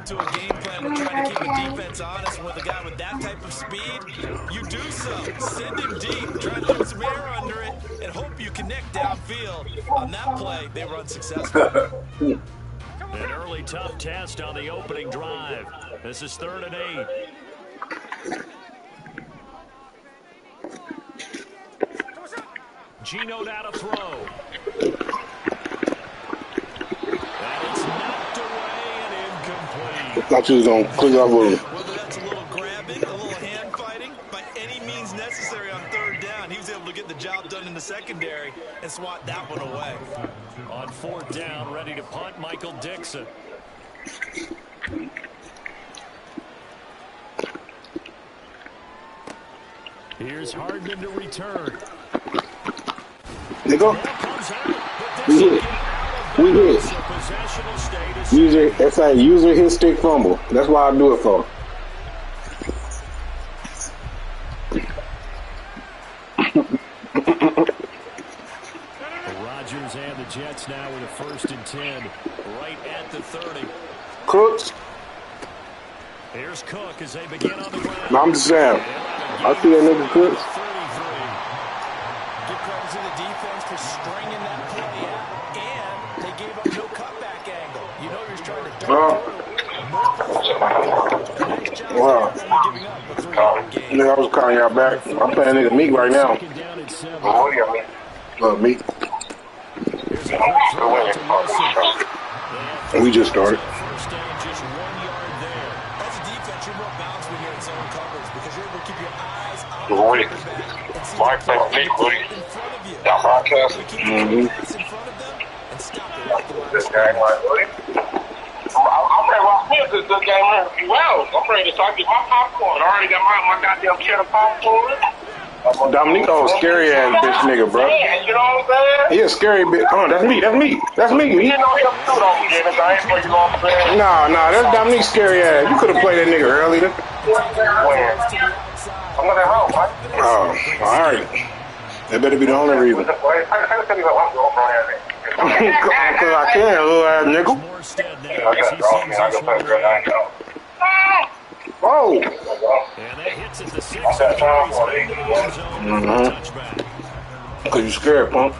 into a game plan to try to keep the defense honest with a guy with that type of speed, you do so. Send him deep, try to put some air under it, and hope you connect downfield. On that play, they were unsuccessful. An early tough test on the opening drive. This is 3rd and 8. Geno now to throw. And it's knocked away and incomplete. I thought you was going to click off with him. Whether that's a little grabbing, a little hand fighting, by any means necessary on 3rd down, he was able to get the job done in the secondary and swat that one away. On 4th down, ready to punt, Michael Dixon. Here's Hardman to return. Nigga. We hit. We hit. User hit stick fumble. That's why I do it for. Rodgers and the Jets now with a 1st and 10, right at the 30. Cooks. Here's Cook as they begin on the ground. No, I'm just saying. I see that nigga Cooks. Give credit to the defense for stringing that play out, and they gave up no cutback angle. You know you're trying to Wow. Nigga, I was calling y'all back. I'm playing nigga Meek right now. Meek. We just started. As a defense, you're more balanced when you're in zone coverage because you're able to keep your eyes on the quarterback and see what's in front of you. Keep your eyes in front of them and stop it right the line. I'm ready to watch this good game. Well, I'm ready to start getting my popcorn. I already got my goddamn cheddar popcorn. Dominique, scary ass bitch nigga, bro. You know what I'm saying? He a scary bitch. Oh, that's me. That's me. That's me. You know him too, though, Dennis. I ain't for you know what I'm saying? Nah, that's Dominique scary ass. You could have played that nigga earlier. When? I'm not at home, right? Oh, all right. That better be the only reason. I can tell you what I'm going for. Because I can, little ass nigga. Oh! And that hits at the 6. Because you scared, punk.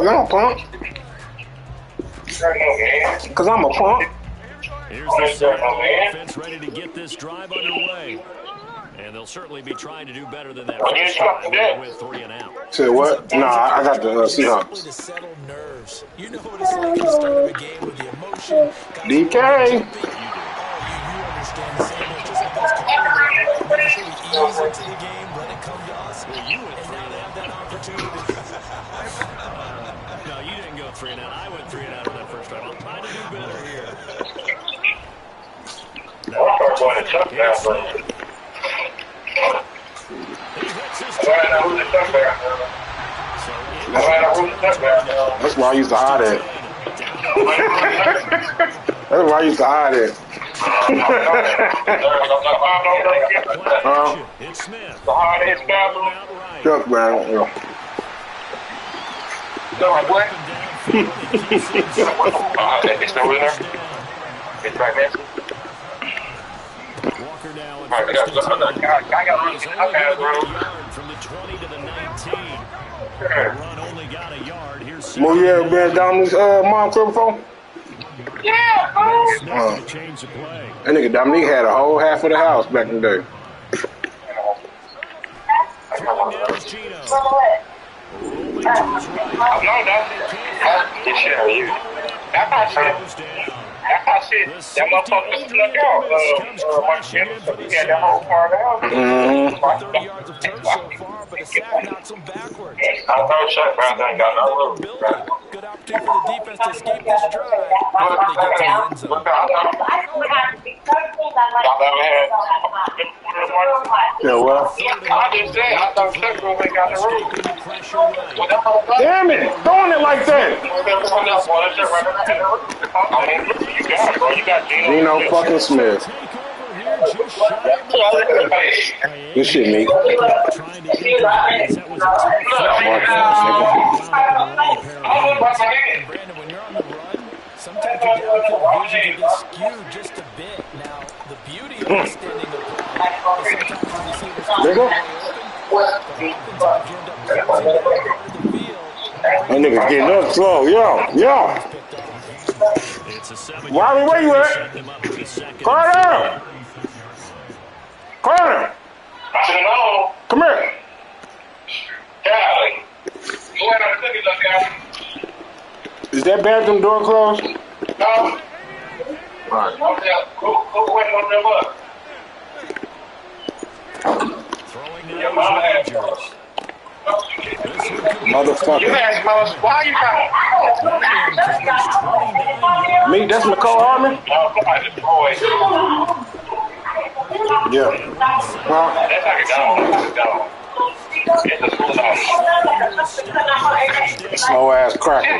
No, punk. Because I'm a punk. Here's the Seattle offense ready to get this drive underway. And they'll certainly be trying to do better than that first drive with 3 and out. Say what? Nah, I got the Seahawks. To settle nerves. You know what it's like to start of a game with the emotion. DK. You understand the same as just like those callers. Making sure we ease into the game, let it come to us. And now they have that opportunity. No, you didn't go 3 and out. I went 3 and out on that first drive. I'm trying to do better here. I'll start going to touchdown, bro. That's why I used to hide it. That's why I used to hide it. It's Smith. The hard-head bathroom. Chuck, man. What? It's still in there? It's right there? Walker now in I got from the 20 to the 19. The run only got a yard. Here's Well, you ever been down this mom club before? Yeah, bro. change the play. That nigga Dominique had a whole half of the house back in the day. Throwing down is Geno. Rolling to his right. I know that's it. Shit, are you? That's not shit. That's not shit. That motherfucker snuck out. Mark Jefferson, he had that whole part out. 30 yards of turf so far, but the sack knocks him backwards. I know Chuck Brown ain't got no room. Good opportunity for the defense to escape this drive before they get to the end zone. Yeah, well. I just said, I thought Chuck Brown ain't got the room. Damn it! Throwing it like that! Geno fucking Smith. Good shit, Meek. Brandon, when you're on the road, vision can get skewed just a bit. Now, the beauty of extending the play is sometimes the receivers can stay open, but oftentimes you end up closing down part of the field. That nigga's getting up slow. Yo. Wally, where you at? Carter! Carter! Come here. Is that bathroom door closed? No. All right. Who went on them up? Your mom. Motherfucker. Why are you trying? Me, that's Nicole Harmon? No, somebody destroyed. Yeah. Huh? That's how you go. It's a slow ass cracker.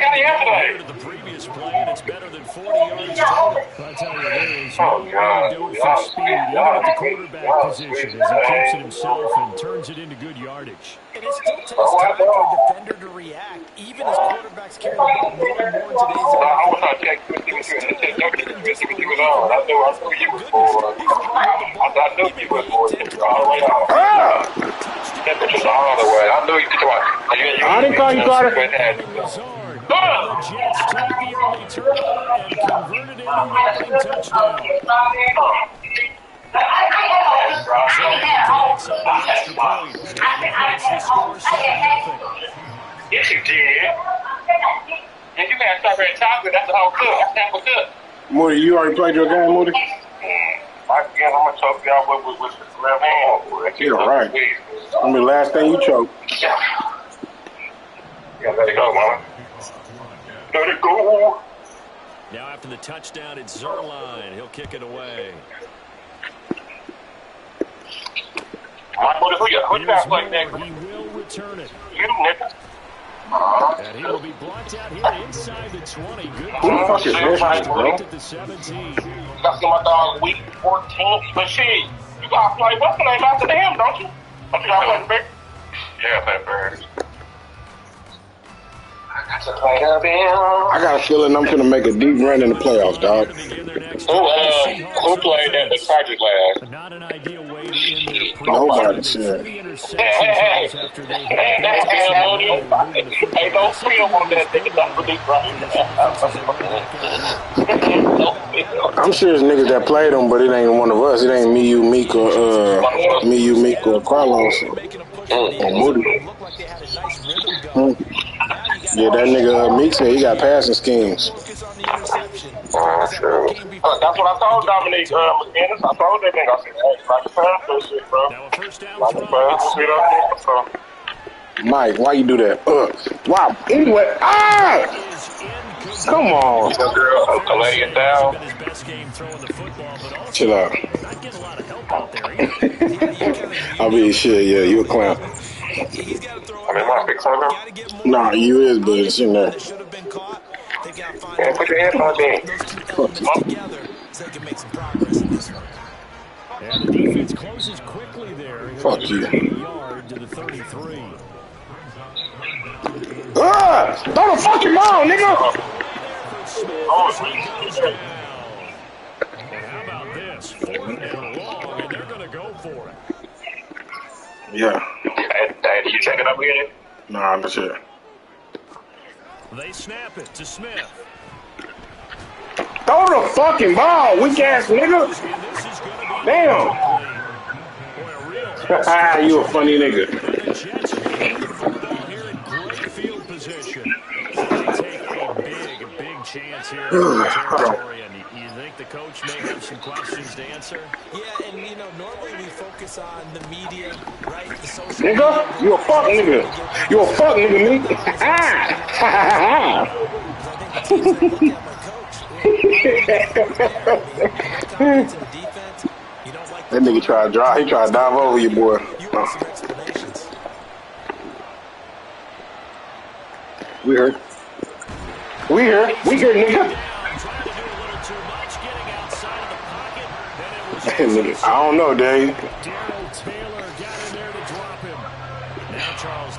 The previous play, and it's better than 40 yards total. I tell you, there is no way to do it for speed, even at the quarterback position, as he keeps it himself and turns it into good yardage. And it still takes time for a defender to react, even as quarterbacks carry the ball more and more in today's NFL. I was trying to check what you was on. I knew you was for it. I knew you was for it. All the way. I knew you was. I didn't call you Carter. The Jets take the early turn and convert it into a running touchdown. Yes, you did. And you got strawberry chocolate. That's the whole cook. That's Tampa cook. Moody, you already played your game, Moody? I'm going to choke y'all with the left hand. You're right. I mean, the last thing you choked. Yeah, let it go, mama. Let it go. Now after the touchdown, it's Zerline. He'll kick it away. Who you got playing next? He will return it. You, nigga. And he will be blocked out here inside the 20. Good Who the fuck is this, bro? at the 17. You got to see my dog week 14. But shit, you got to play what's the name after him, don't you? Don't you got to play the Bears? Yeah, play the Bears. I got a feeling I'm going to make a deep run in the playoffs, dog. Who played at the Chargers last? Not an ideal way to end their Nobody said. Hey, don't film on that thing. I'm sure it's niggas that played them, but it ain't one of us. It ain't me, you, Meek, or Carlos, or Moody. Yeah, that nigga Meek said he got passing schemes. Sure. That's what I told Dominique McGinnis. I told that nigga, I said, hey, like a pass shit, bro. Like a pass shit up there, so. Mike, why you do that? Wow. Anyway, come on. That girl, lay it down. Chill out. I mean, shit, yeah, you a clown. I mean, my fix on him? Nah, you is, but it's in there. Yeah, put your headphones in. And the defense closes quickly there. Fuck you. Yard to the 33. Throw the fucking ball, nigga! How about this? 4th and long, and they're going to go for it. Yeah. Hey, did you check it up again? Nah, that's it. They snap it to Smith. Throw the fucking ball, weak ass nigga. Damn. You a funny nigga. Here in great field position. They take a big chance here in the territory. And you think the coach may have some questions to answer? Yeah, and you know, normally we focus on the media, right? The social Nigga, you a fuck nigga. You a fuck nigga, nigga. That nigga tried to drive. He tried to dive over you, boy. We heard. We here, nigga. I don't know, Dave.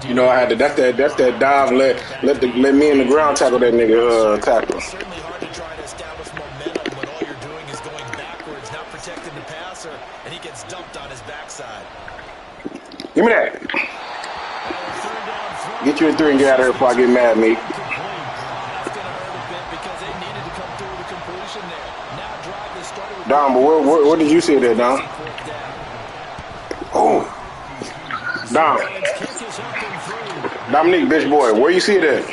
You know, I had to. That's that dive. Let me in the ground tackle that nigga tackle. Certainly hard to try to establish momentum when Give me that. Get you a 3 and get out of here before I get mad at me. Dom, but where did you see that, Dom? Oh. Dom. Dominique, bitch boy, where you see that?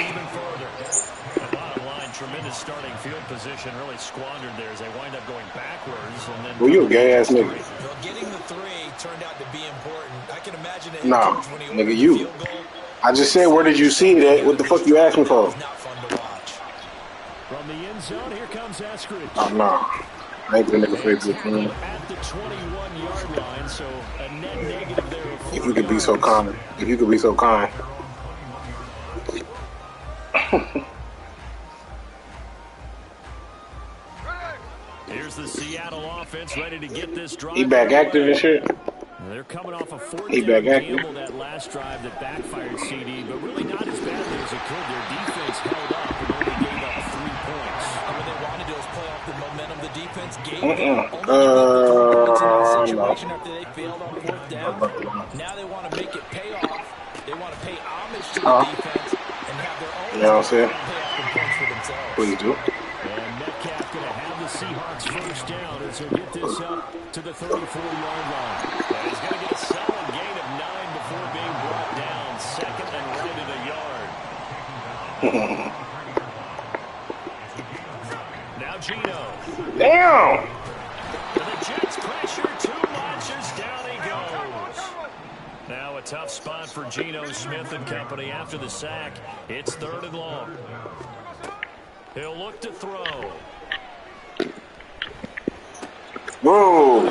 Bottom line, tremendous starting field position, really squandered there as they wind up going backwards. And then well, you a gay ass nigga. Well, getting the 3 turned out to be important. I can imagine that. Nah, nigga, you. I just said, where did you see that? What the fuck you asking for? Not fun to watch. from the end zone, here comes Eskridge. Oh, no. I ain't the nigga favorite. At the 21-yard line, so a net negative there. If you could be so kind. If you could be so kind. Here's the Seattle offense ready to get this drive. He back active and shit. They're coming off a 4th He back down active. gamble that last drive that backfired CD, but really not as badly as it could. Their defense held up and only gave up 3 points. And what they want to do is play off the momentum the defense gave No. situation after they failed on 4th down. Now they want to make it pay off. They want to pay homage to the defense and have their own You know what I'm saying? pay off the points for themselves. Please do. And Metcalf going to have the Seahawks first down as they get this up to the 34-yard line. And he's going to get a solid gain of 9 before being brought down. 2nd and right at a yard. Now Geno. Damn. The Jets pressure too much as down he goes. Now a tough spot for Geno Smith and company after the sack. It's 3rd and long. He'll look to throw. Whoa.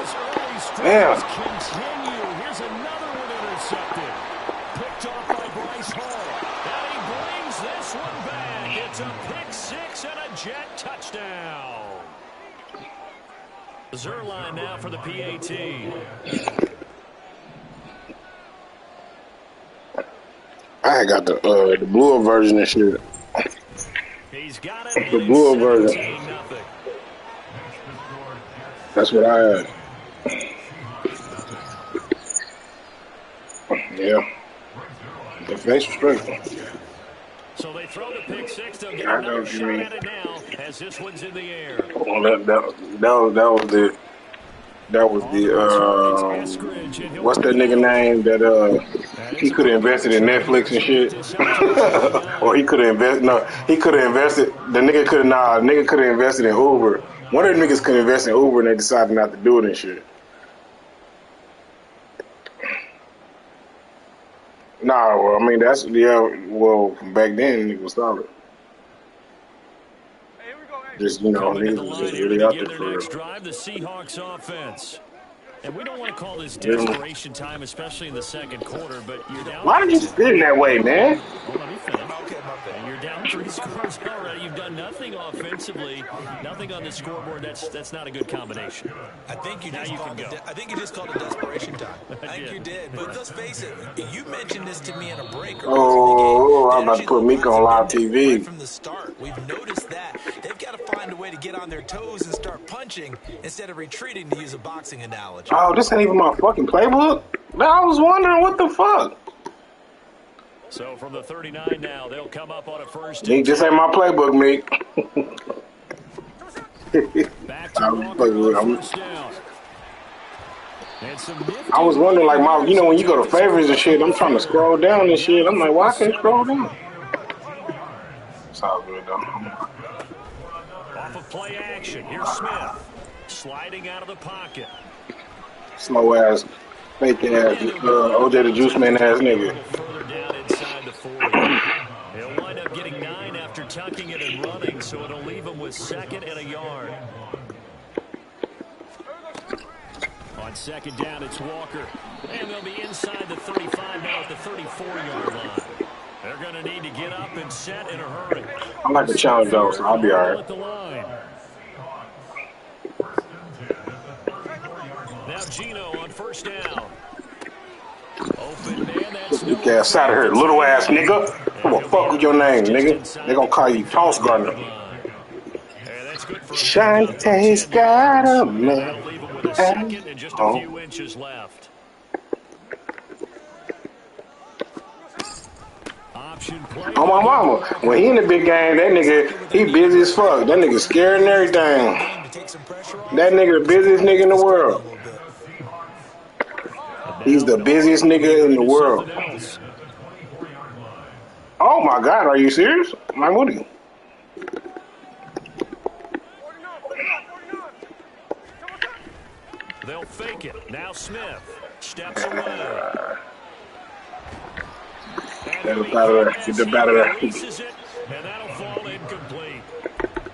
Damn. Continue. Here's another one intercepted. Picked off by Bryce Hall. And he brings this one back. It's a pick 6 and a Jet touchdown. Zerline now for the PAT. I got the bluer version and shit. He's got it. The bluer version. That's what I had. Yeah. The face was straight. So they throw the pick 6. They'll get I know another what you shot mean. at it now as this one's in the air. Well, that was the what's that nigga name that he could have invested in Netflix and shit. Or he could have invested the nigga could have invested in Uber. One of the niggas could invest in Uber and they decided not to do it and shit. Nah, well, I mean back then it was solid. Just, niggas was just really out there for next drive, the Seahawks offense. And we don't want to call this desperation time, especially in the 2nd quarter, but you're down. Why are you spitting that way, man? Hold on, let me finish. And you're down 3 scores already. You've done nothing offensively, nothing on the scoreboard. That's not a good combination. I think you just called it desperation time. I think you did. But let's face it, you mentioned this to me in a break. Oh, I'm about to put Miko on live TV. Right from the start, we've noticed that they've got to find a way to get on their toes and start punching instead of retreating, to use a boxing analogy. Oh, this ain't even my fucking playbook? Man, I was wondering what the fuck. So from the 39 now, they'll come up on a first. Nick, this ain't my playbook, Nick. Back to Walker on first down. I was wondering, like, when you go to favorites and shit, I'm trying to scroll down and shit. I'm like, why I can't scroll down? It's all good, though. Off of play action, here's Smith. Sliding out of the pocket. Slow ass, fake ass, OJ the Juice Man ass nigga. Further down inside the 40. He'll wind up getting 9 after tucking it and running, so it'll leave him with 2nd and a yard. On 2nd down, it's Walker. And they'll be inside the 35 now at the 34-yard line. They're going to need to get up and set in a hurry. I like the challenge, though, so I'll be all right. Now Geno on first down. Open man, that's You ass out of here, little ass nigga. I'm gonna fuck with your name, nigga. They gonna call you Toss Gardner. Shantae's got a man. And just a few inches left. On my mama. When he in the big game, that nigga, he busy as fuck. That nigga scared and everything. That nigga the busiest nigga in the world. He's the busiest nigga in the world. Oh my God, are you serious? My Moody. They'll fake it. Now Smith steps away. Get the batter there. Get the batter there. And that'll fall incomplete.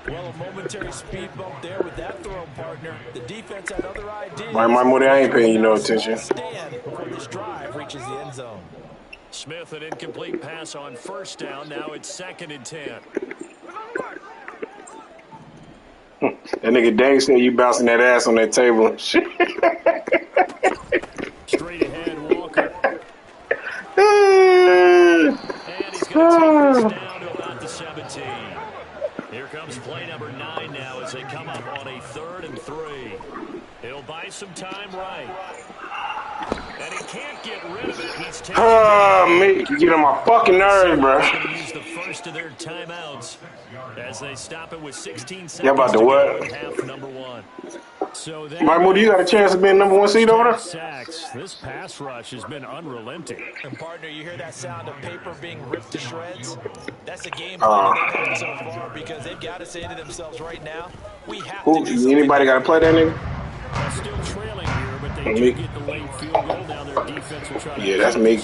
Well, a momentary speed bump there with that throw, partner. The defense had other ideas. My Moody, I ain't paying you no attention. Stand before this drive reaches the end zone. Smith, an incomplete pass on first down. Now it's 2nd and 10. That nigga Dang said you bouncing that ass on that table. Straight ahead, Walker. And he's going to take this down to about the 17. Here comes play number 9 now as they come up on a 3rd and 3. He'll buy some time right. And he can't get rid of it. He's taking me, you get on my fucking nerves, bro. He's going to use the first of their timeouts as they stop it with 16 seconds. Yeah, about the what? Half number 1. So Mike Moody, you got a chance of being number 1 seed over there? Sacks. This pass rush has been unrelenting. And partner, you hear that sound of paper being ripped to shreds? That's a game plan they've had so far because they've got to say to themselves right now, we have to do something. Anybody got to play that nigga? Still trailing here, but they do get the late field goal. Now their defense will try to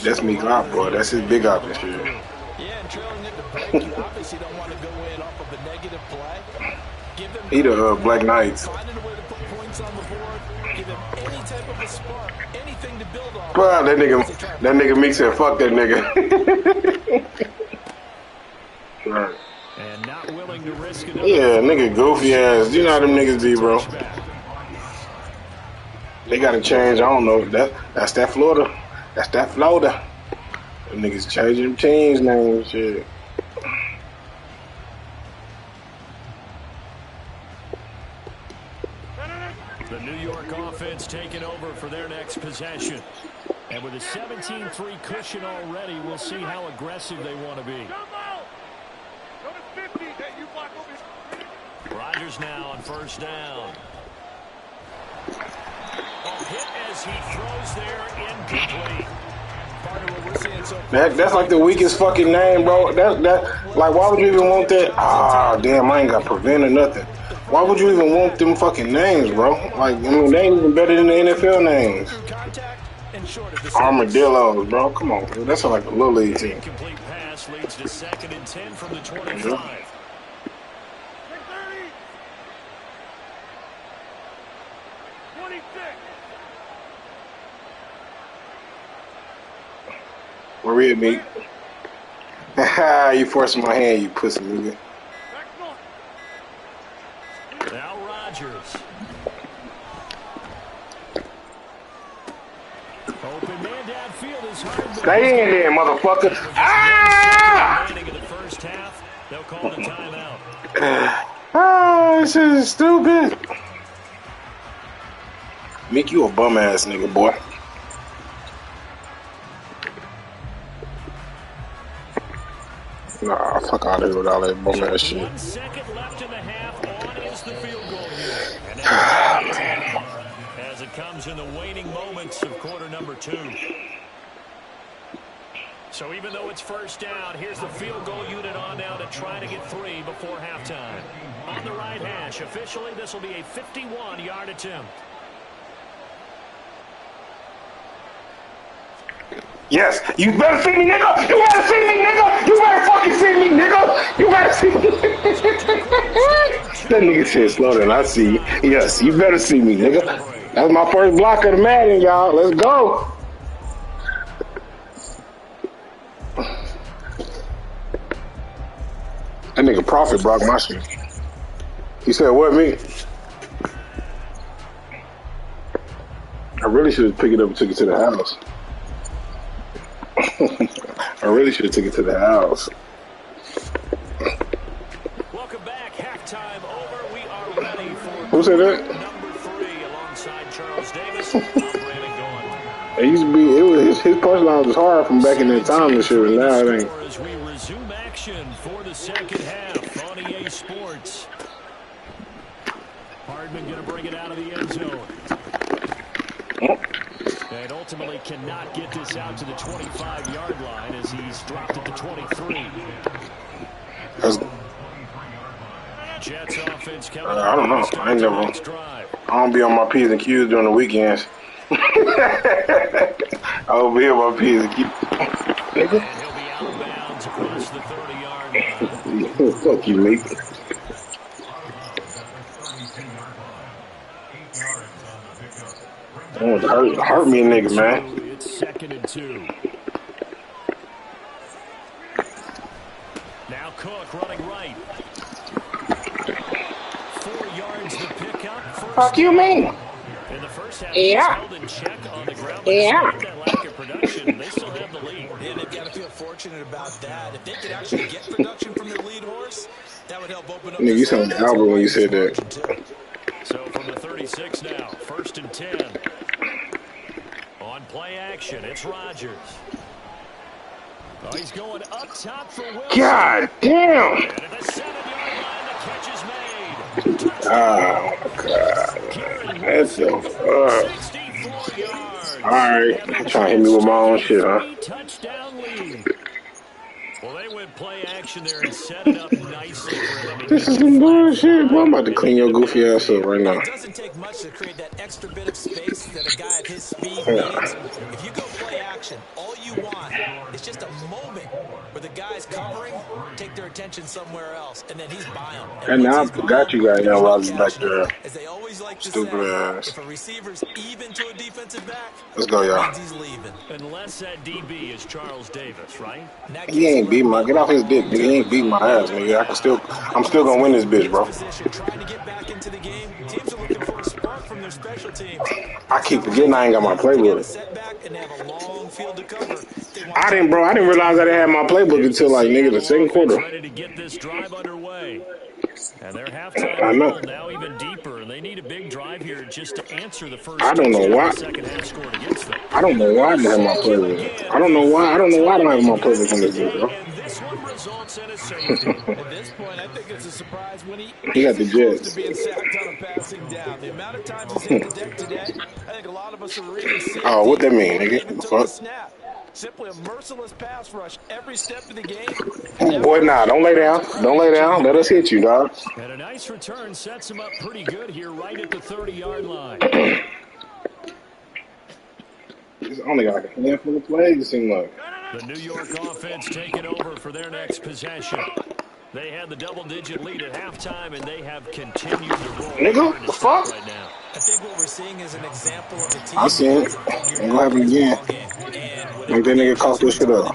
that's Meek Lop, bro. That's his big op and shit. Yeah, and trailing at the break, you obviously don't want to go in off of a negative play. Give them He the Black Knights. finding a way to put points on the board. Give them any type of a spark, anything to build on. Bro, that nigga Meek said, fuck that nigga. Right. And not willing to risk it. Yeah, nigga goofy ass. You know how them niggas be, bro. They gotta change. I don't know. That's that Florida. That's that Florida. Them niggas changing teams names, shit. The New York offense taking over for their next possession. And with a 17-3 cushion already, we'll see how aggressive they want to be. Rodgers now on first down. A hit as he throws there, incomplete. That's like the weakest fucking name, bro. That like, why would you even want that? Ah, damn, I ain't got prevent or nothing. Why would you even want them fucking names, bro? Like, I mean, they ain't even better than the NFL names. Armadillos, bro. Come on, dude. That's like a little league team. Incomplete pass leads to 2nd and 10 from the 25. Where we at, Meek? Haha, you forcing my hand, you pussy nigga. Now Rodgers. Open man downfield is hard. Stay in there, motherfucker. Ah! In the first half, they'll call the timeout. This is stupid. Meek, you a bum ass nigga, boy. Nah, fuck out of here with all that bum ass shit. 1 second left in the half. On is the field goal here. And as it comes in the waning moments of quarter number 2. So even though it's first down, here's the field goal unit on now to try to get 3 before halftime. On the right hash, officially this will be a 51-yard attempt. Yes, you better see me, nigga. You better see me, nigga. You better fucking see me, nigga. You better see me. That nigga said, slow down. I see you. Yes, you better see me, nigga. That's my first block of the Madden, y'all. Let's go. That nigga Prophet blocked my shit. He said, what, me? I really should have picked it up and took it to the house. I really should have taken it to the house. Welcome back. Halftime over. We are ready for Who said that? number 3 alongside Charles Davis. Brandon Gaudin. It used to be, his punchline was hard from back in that time and shit, but now it ain't. As we resume Bally Sports. Hardman going to bring it out of the end zone. And ultimately cannot get this out to the 25-yard line as he's dropped at the 23. Jets offense coming I don't know. I ain't never. I don't be on my P's and Q's during the weekends. I will be on my P's and Q's. And he'll be out of bounds across the 30-yard line. Fuck you, mate. Oh, hurt me, nigga, man. It's 2nd and 2. Now Cook running right. 4 yards to pick up. Fuck you, man. In the first half, yeah. held in check on the ground. Yeah. That lack of production, they still have the lead. And they've got to feel fortunate about that. If they could actually get production from their lead horse, that would help open up. Nigga, you sound like Albert when you said that. So from the 36 now, 1st and 10. On play action, it's Rodgers. Oh, he's going up top for Wilson. God damn. And at the 7-yard line, the catch is made. Oh, God. That's so fuck. 64 yards. Alright. Trying to hit me with my own shit, huh? Touchdown lead. Well, they went play action there and set it up nicely for them. This is some bullshit, bro. I'm about to clean your goofy ass up right now. It doesn't take much to create that extra bit of space that a guy of his speed needs. If you go play action, all you want is just a moment where the guys covering take their attention somewhere else, and then he's by them. And now I forgot you got young Rodgers back there. As they always like to Stupid say, ass. if a receiver's even to a defensive back, Let's go, y'all. he's leaving. Unless that DB is Charles Davis, right? He ain't beat my. Get off his dick, nigga. He ain't beat my ass, nigga. I'm still gonna win this bitch, bro. Trying to get back into the game. Teams are looking for a spark from their special teams. I keep forgetting I ain't got my playbook. I didn't realize I didn't have my playbook until like nigga the second quarter. Ready to get this drive underway. And their halftime I know. now even deeper, and they need a big drive here just to answer the first. I don't know why. Second half scored against them. I don't know why I didn't have my playbook. I don't know why I don't have my playbook on this bitch, bro. And this one results in a safety. At this point, I think it's a surprise when he got the Jets. to being sacked on a passing down. The amount of times he's hit the deck today, I think a lot of us are really seeing. Oh, what that mean, nigga? Even Fuck. till the snap. Simply a merciless pass rush every step of the game. Boy, nah, don't lay down. Don't lay down. Let us hit you, dog. And a nice return sets him up pretty good here right at the 30-yard line. It's only got like a handful of plays, it seems like. The New York offense taking over for their next possession. They had the double-digit lead at halftime, and they have continued to roll. Nigga, the fuck? Right now. I think what we're seeing is an example of a team. I seen it. Ain't gonna happen again. Make that nigga cough this shit up.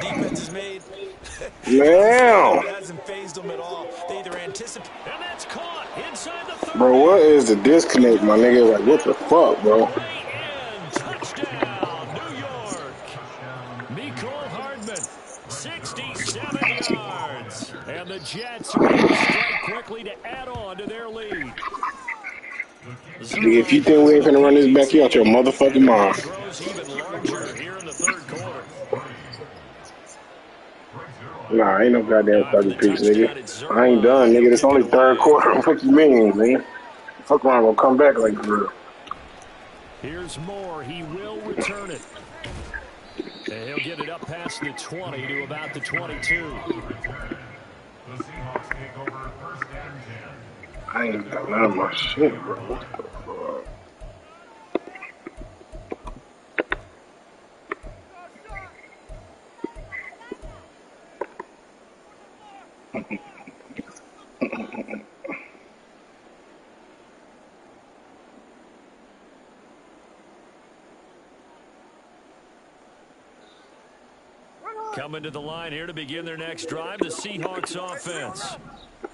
Damn. Hasn't phased them at all. They either anticipate. And that's caught inside the 30. Bro, what is the disconnect, my nigga? Like, what the fuck, bro? And touchdown, New York. Mecole Hardman, 67 yards. And the Jets are going to strike quickly to add on to their lead. Nigga, if you think we ain't finna run this back, you out your motherfucking mind. Grows even larger here in the third quarter. Nah, ain't no goddamn 30 piece, nigga. I ain't done, nigga. It's only third quarter. What you mean, man? Fuck around, gonna come back like for real. Here's Moore. He will return it. And he'll get it up past the 20 to about the 22. I ain't got none of my shit, bro. What the fuck? Coming to the line here to begin their next drive, the Seahawks offense.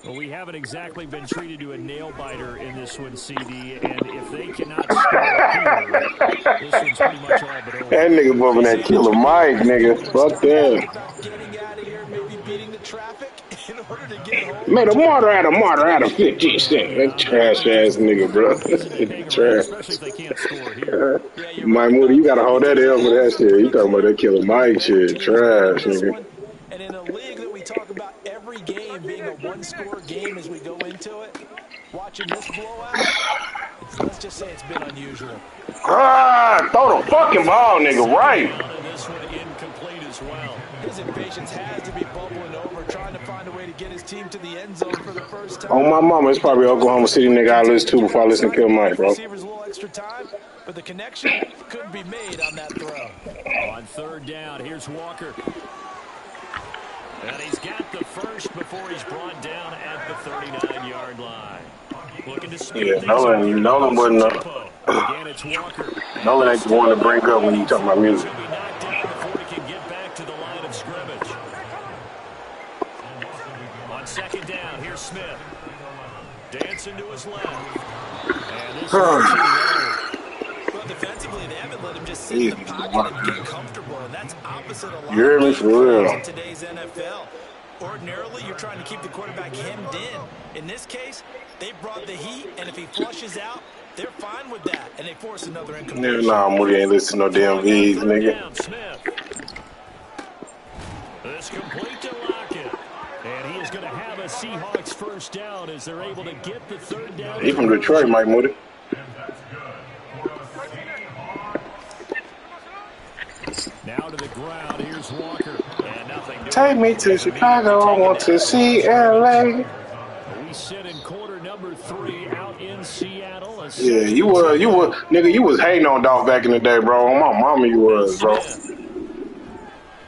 Well, we haven't exactly been treated to a nail-biter in this one, CD, and if they cannot score here, this one's pretty much all but over. That nigga bumping that Killer Mike, nigga. Fuck that. Getting out of here, maybe beating the traffic in order to get home. Made a martyr out of 50 cents. That trash-ass nigga, bro. Trash. Especially if they can't score here. Mike Moody, you gotta hold that L for that shit. You talking about that Killer Mike shit. Trash, nigga. And in a league that we talk about every game being a one-score game as we go into it. Watching this blowout, let's just say it's been unusual. Ah, throw the fucking ball, nigga, right. This one incomplete as well. His impatience has to be bubbling over, trying to find a way to get his team to the end zone for the first time. Oh, my mama, it's probably Oklahoma City nigga I listen to before I listen to Kill Mike, bro. Receivers a little extra time, but the connection could be made on that throw. On third down, here's Walker. And he's got the first before he's brought down at the 39-yard line. Looking to speed Yeah, Nolan wasn't Again, it's Walker. Nolan ain't the one to bring up when you talking about music. He'll be knocked down before he can get back to the line of scrimmage. On second down, here's Smith. Dancing to his left. And this Well, defensively, they haven't let him just sit in the pocket and get comfortable, and that's opposite a lot You hear me for real? in today's NFL. Ordinarily, you're trying to keep the quarterback hemmed in. In this case, they brought the heat, and if he flushes out, they're fine with that, and they force another incompletion. Nah, Moody ain't listen to no damn V's, nigga. Smith. It's complete to Lockett. And he is going to have a Seahawks first down as they're able to get the third down. He from Detroit, Mike Moody. Now to the ground. Here's Walker. And nothing. Take me to Chicago. I want to see LA. We sit in quarter number 3 out in Seattle. Yeah, you was, nigga, you was hating on Dolph back in the day, bro. On my mama, you was, bro.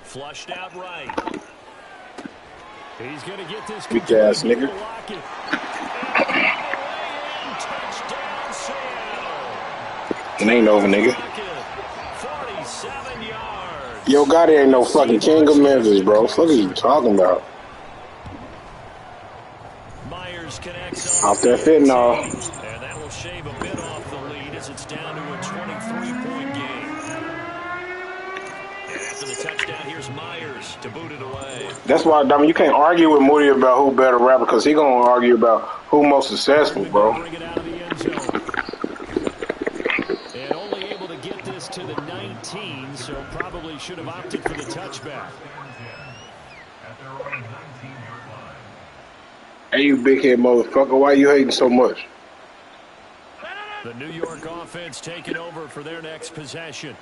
Flushed out right. He's going to get this. Weak ass nigga. Touchdown, Seattle. It ain't over, nigga. 47 yards. Yo, Gotti ain't no fucking king of Memphis, bro. What are you talking about? Myers connects Off that fentanyl. and that will shave a bit off the lead as it's down to a 23-point game. And after the touchdown, here's Myers to boot it away. That's why, I mean, you can't argue with Moody about who better rapper because he gonna argue about who most successful, bro. Bring it out of the end zone. And only able to get this to the 19, so probably should have opted for the touchback. Hey, you big head motherfucker, why you hating so much? The New York offense taking over for their next possession.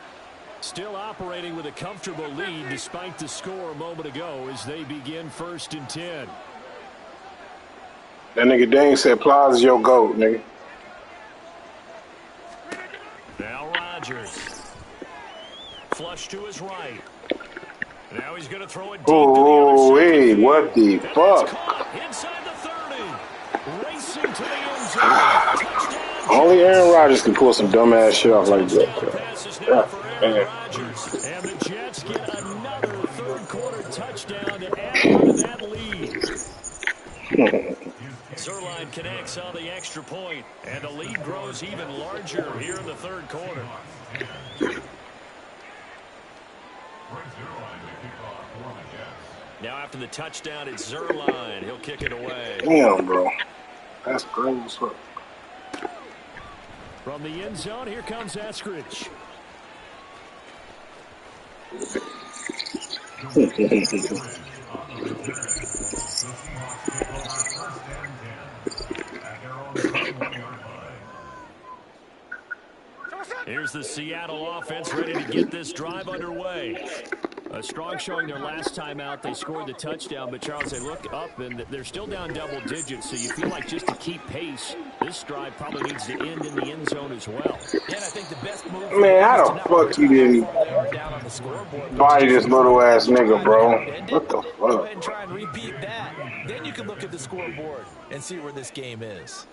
Still operating with a comfortable lead despite the score a moment ago as they begin 1st and 10. That nigga Dane said Plaza's your GOAT, nigga. Now Rodgers. Flush to his right. Now he's going to throw it deep Oh, to the other hey, side. what the fuck? Inside the 30. Racing to the end zone. Touchdown. Only Aaron Rodgers can pull some dumbass shit off like that. Passes now for Aaron Rodgers. And the Jets get another third-quarter touchdown to add to that lead. Zerline connects on the extra point, and the lead grows even larger here in the third quarter. Now after the touchdown, it's Zerline. He'll kick it away. Damn, bro. That's crazy as fuck. From the end zone, here comes Eskridge. Here's the Seattle offense ready to get this drive underway. A strong showing their last time out. They scored the touchdown, but Charles, they look up and they're still down double digits, so you feel like just to keep pace, this drive probably needs to end in the end zone as well. Yeah, I think the best move. Man, how the fuck you didn't body this little ass nigga, bro? What the Go ahead fuck? and try and repeat that. Then you can look at the scoreboard and see where this game is.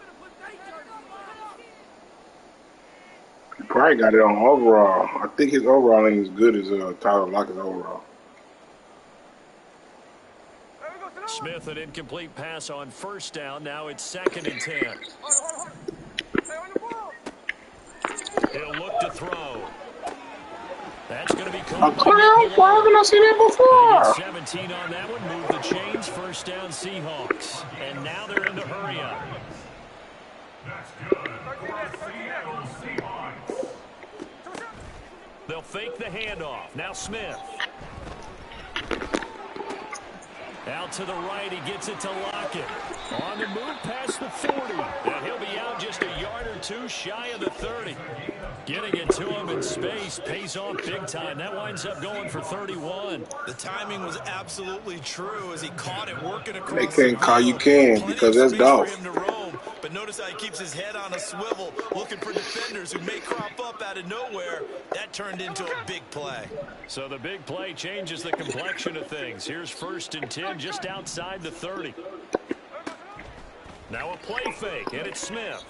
He probably got it on overall. I think his overall ain't as good as Tyler Lockett's overall. Smith, an incomplete pass on first down. Now it's 2nd and 10. He'll look to throw. That's going to be caught. Why haven't I seen that before? 17 on that one. Move the chains. First down Seahawks. And now they're in the hurry up. They'll fake the handoff. Now Smith. Out to the right, he gets it to Lockett. On the move past the 40. And he'll be out just a yard or two shy of the 30. Getting it to him in space pays off big time. That winds up going for 31. The timing was absolutely true as he caught it working across They the can't call you field. King because that's Dolph. For him to roam, but notice how he keeps his head on a swivel, looking for defenders who may crop up out of nowhere. That turned into a big play. So the big play changes the complexion of things. Here's 1st and 10 just outside the 30. Now a play fake, and it's Smith.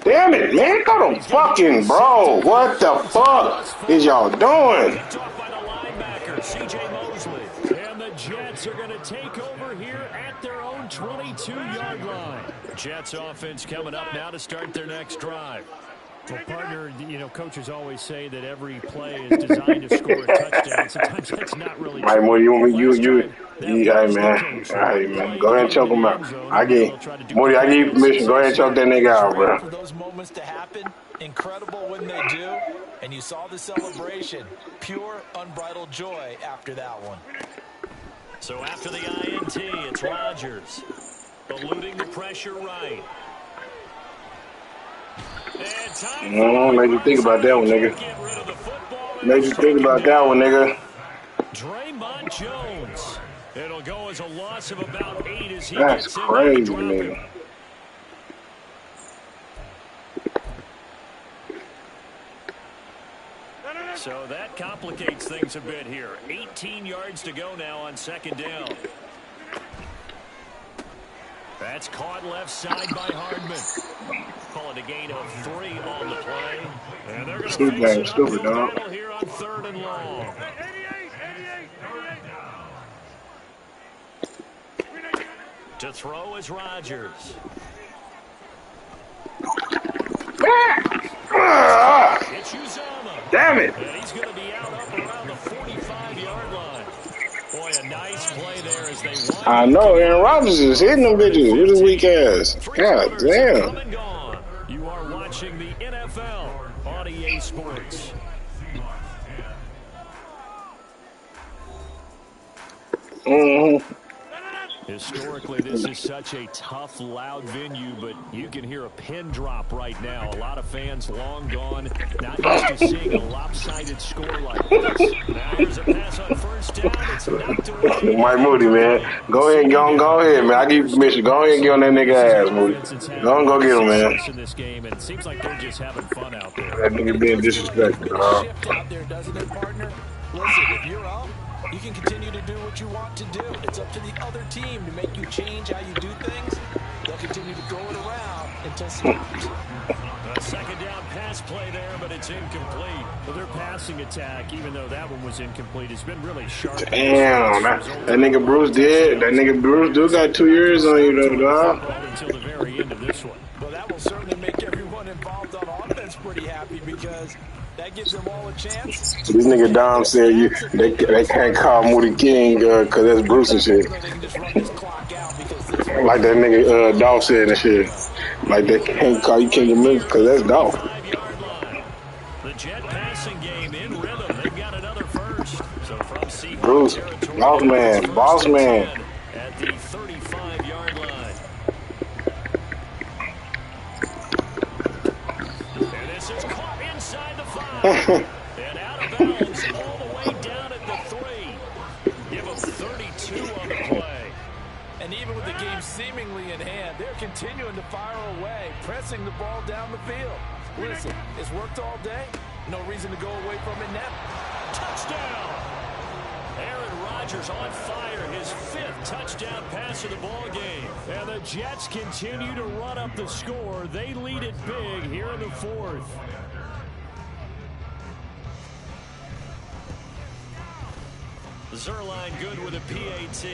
Damn it, man. Go to fucking bro. What the fuck is y'all doing? Picked off by the linebacker, C.J. Mosley. And the Jets are going to take over here at their own 22-yard line. Jets offense coming up now to start their next drive. Well, partner, you know, coaches always say that every play is designed to score a touchdown. Sometimes that's not really true. All right, Moody, hey, man. All right, man. Go ahead and choke him out. Moody, I give you permission. Go ahead and choke that nigga out, bro. For those moments to happen, incredible when they do, and you saw the celebration. Pure, unbridled joy after that one. So after the INT, it's Rodgers. Eluding the pressure right. Made you think about that one, nigga. Made you think about that one, nigga. Draymond Jones. It'll go as a loss of about 8 as he That's gets crazy, nigga. So that complicates things a bit here. 18 yards to go now on 2nd down. That's caught left side by Hardman. Call it a gain of 3 on the play. And they're going to face an uphill battle here on 3rd and long. To throw is Rodgers. It's Uzomah. Damn it. And he's going to be out up around the 45-yard line. Boy, a nice play there as they won. I know, Aaron Rodgers is hitting them bitches with his weak ass. God damn. You are watching the NFL on EA Sports. Mm-hmm. Historically, this is such a tough, loud venue, but you can hear a pin drop right now. A lot of fans long gone, not used to seeing a lopsided score like this. Now here's a pass on 1st down. It's knocked away. Mike Moody, man. Go ahead, go ahead, man. I give you permission. Go ahead and get on that nigga ass, Moody. Go get him, man. In this game, and it seems like they're just having fun out there. That nigga being disrespectful, dog. Shift out there, doesn't it, partner? Listen, if you're up, you can continue to do what you want to do. It's up to the other team to make you change how you do things. They'll continue to throw it around until stopped. A 2nd down pass play there, but it's incomplete. Well, their passing attack, even though that one was incomplete, has been really sharp. Damn, that nigga Bruce did. That nigga Bruce do got 2 years on you, though, dog. Until the very end of this one. Well, that will certainly make everyone involved on offense pretty happy because that gives them all a chance. This nigga Dom said they can't call Moody King because that's Bruce and shit. Like that nigga Dolph said and shit. Like they can't call you King of Milk because that's Dolph. The Jet passing game in rhythm. They've got another first. So from Seahawks Bruce, boss man. At the 35-yard line. And this is caught inside the 5. And out of bounds all the way down at the 3. Give them 32 on the play. And even with the game seemingly in hand, they're continuing to fire away, pressing the ball down the field. Listen, it's worked all day. No reason to go away from it now. Touchdown! Aaron Rodgers on fire, his 5th touchdown pass of the ball game. And the Jets continue to run up the score. They lead it big here in the 4th. Zerline good with a PAT.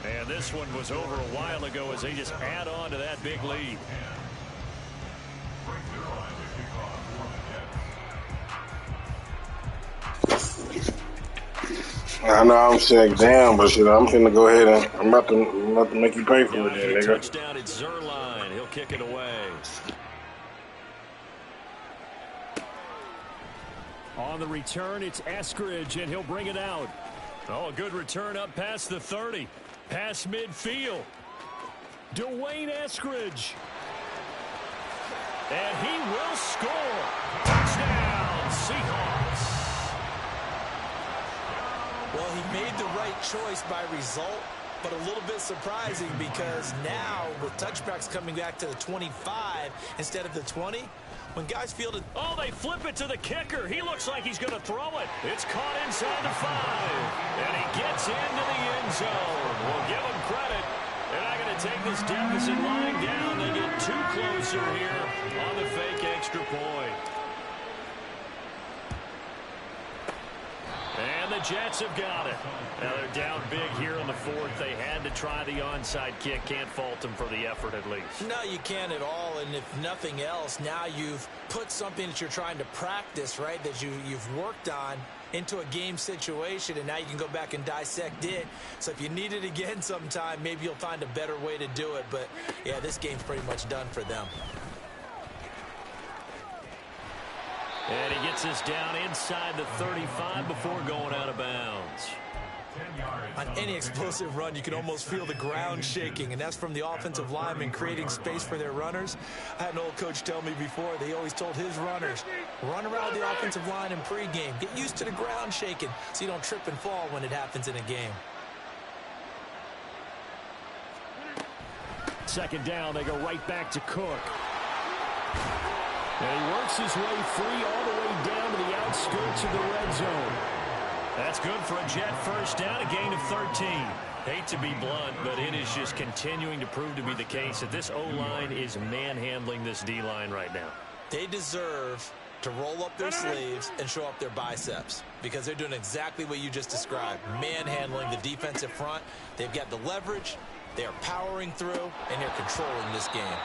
And this one was over a while ago as they just add on to that big lead. I know I'm saying damn, but shit, I'm finna go ahead and I'm about to make you pay for it, nigga. Touchdown at Zerline. He'll kick it away. On the return, it's Eskridge, and he'll bring it out. Oh, a good return up past the 30. Past midfield. D'Wayne Eskridge. And he will score. Touchdown, Seahawks. Well, he made the right choice by result, but a little bit surprising because now with touchbacks coming back to the 25 instead of the 20, when guys feel it. Oh, they flip it to the kicker. He looks like he's going to throw it. It's caught inside the 5. And he gets into the end zone. We'll give him credit. They're not going to take this deficit lying down. They get too closer here on the fake extra point. And the Jets have got it. Now they're down big here in the 4th. They had to try the onside kick. Can't fault them for the effort at least. No, you can't at all. And if nothing else, now you've put something that you're trying to practice, right, that you've worked on into a game situation, and now you can go back and dissect it. So if you need it again sometime, maybe you'll find a better way to do it. But, yeah, this game's pretty much done for them. And he gets this down inside the 35 before going out of bounds. On any explosive run, you can almost feel the ground shaking, and that's from the offensive linemen creating space for their runners. I had an old coach tell me before, they always told his runners, run around the offensive line in pregame. Get used to the ground shaking so you don't trip and fall when it happens in a game. Second down, they go right back to Cook. And he works his way free all the way down to the outskirts of the red zone. That's good for a Jet first down, a gain of 13. Hate to be blunt, but it is just continuing to prove to be the case that this O-line is manhandling this D-line right now. They deserve to roll up their sleeves and show up their biceps because they're doing exactly what you just described, manhandling the defensive front. They've got the leverage, they're powering through, and they're controlling this game.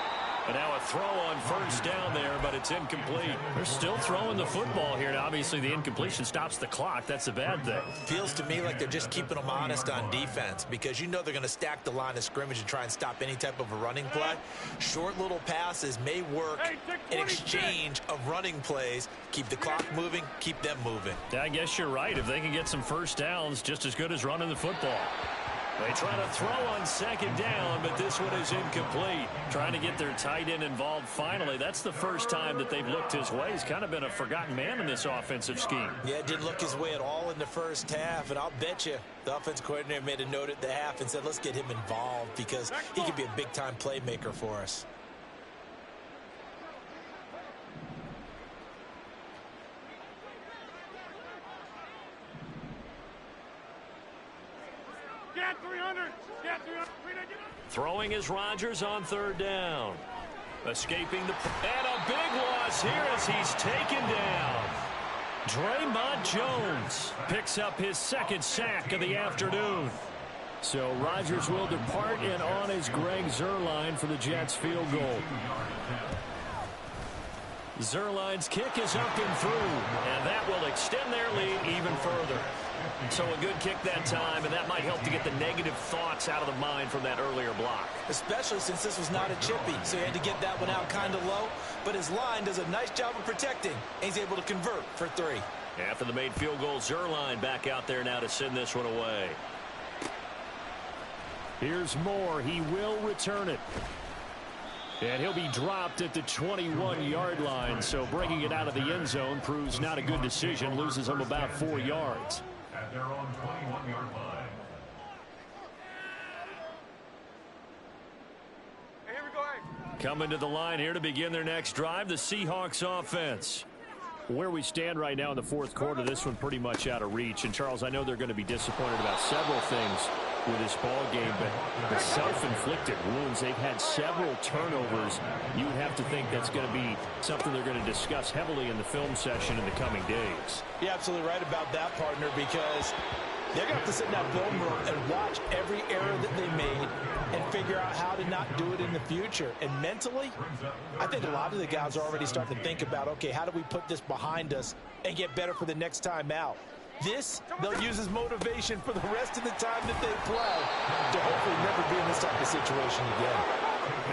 And now a throw on first down there, but it's incomplete. They're still throwing the football here. Now, obviously, the incompletion stops the clock. That's a bad thing. Feels to me like they're just keeping them honest on defense because you know they're going to stack the line of scrimmage and try and stop any type of a running play. Short little passes may work in exchange of running plays. Keep the clock moving, keep them moving. I guess you're right. If they can get some first downs, just as good as running the football. They try to throw on second down, but this one is incomplete. Trying to get their tight end involved finally. That's the first time that they've looked his way. He's kind of been a forgotten man in this offensive scheme. Yeah, it didn't look his way at all in the first half, and I'll bet you the offensive coordinator made a note at the half and said, let's get him involved because he could be a big-time playmaker for us. Throwing is Rodgers on third down. Escaping the... And a big loss here as he's taken down. Draymond Jones picks up his second sack of the afternoon. So Rodgers will depart, and on is Greg Zuerlein for the Jets field goal. Zuerlein's kick is up and through, and that will extend their lead even further. So a good kick that time, and that might help to get the negative thoughts out of the mind from that earlier block. Especially since this was not a chippy, so he had to get that one out kind of low. But his line does a nice job of protecting, and he's able to convert for 3. After the made field goal, Zuerlein back out there now to send this one away. Here's Moore. He will return it. And he'll be dropped at the 21-yard line, so bringing it out of the end zone proves not a good decision, loses him about 4 yards. At their own 21-yard line. Hey, here we go. Coming to the line here to begin their next drive, the Seahawks offense. Where we stand right now in the fourth quarter, this one pretty much out of reach. And, Charles, I know they're going to be disappointed about several things with this ball game, but the self-inflicted wounds, they've had several turnovers. You would have to think that's going to be something they're going to discuss heavily in the film session in the coming days. You're absolutely right about that, partner, because they're going to have to sit in that film room and watch every error that they made and figure out how to not do it in the future. And mentally, I think a lot of the guys are already starting to think about, okay, how do we put this behind us and get better for the next time out? This, they'll use as motivation for the rest of the time that they play to hopefully never be in this type of situation again.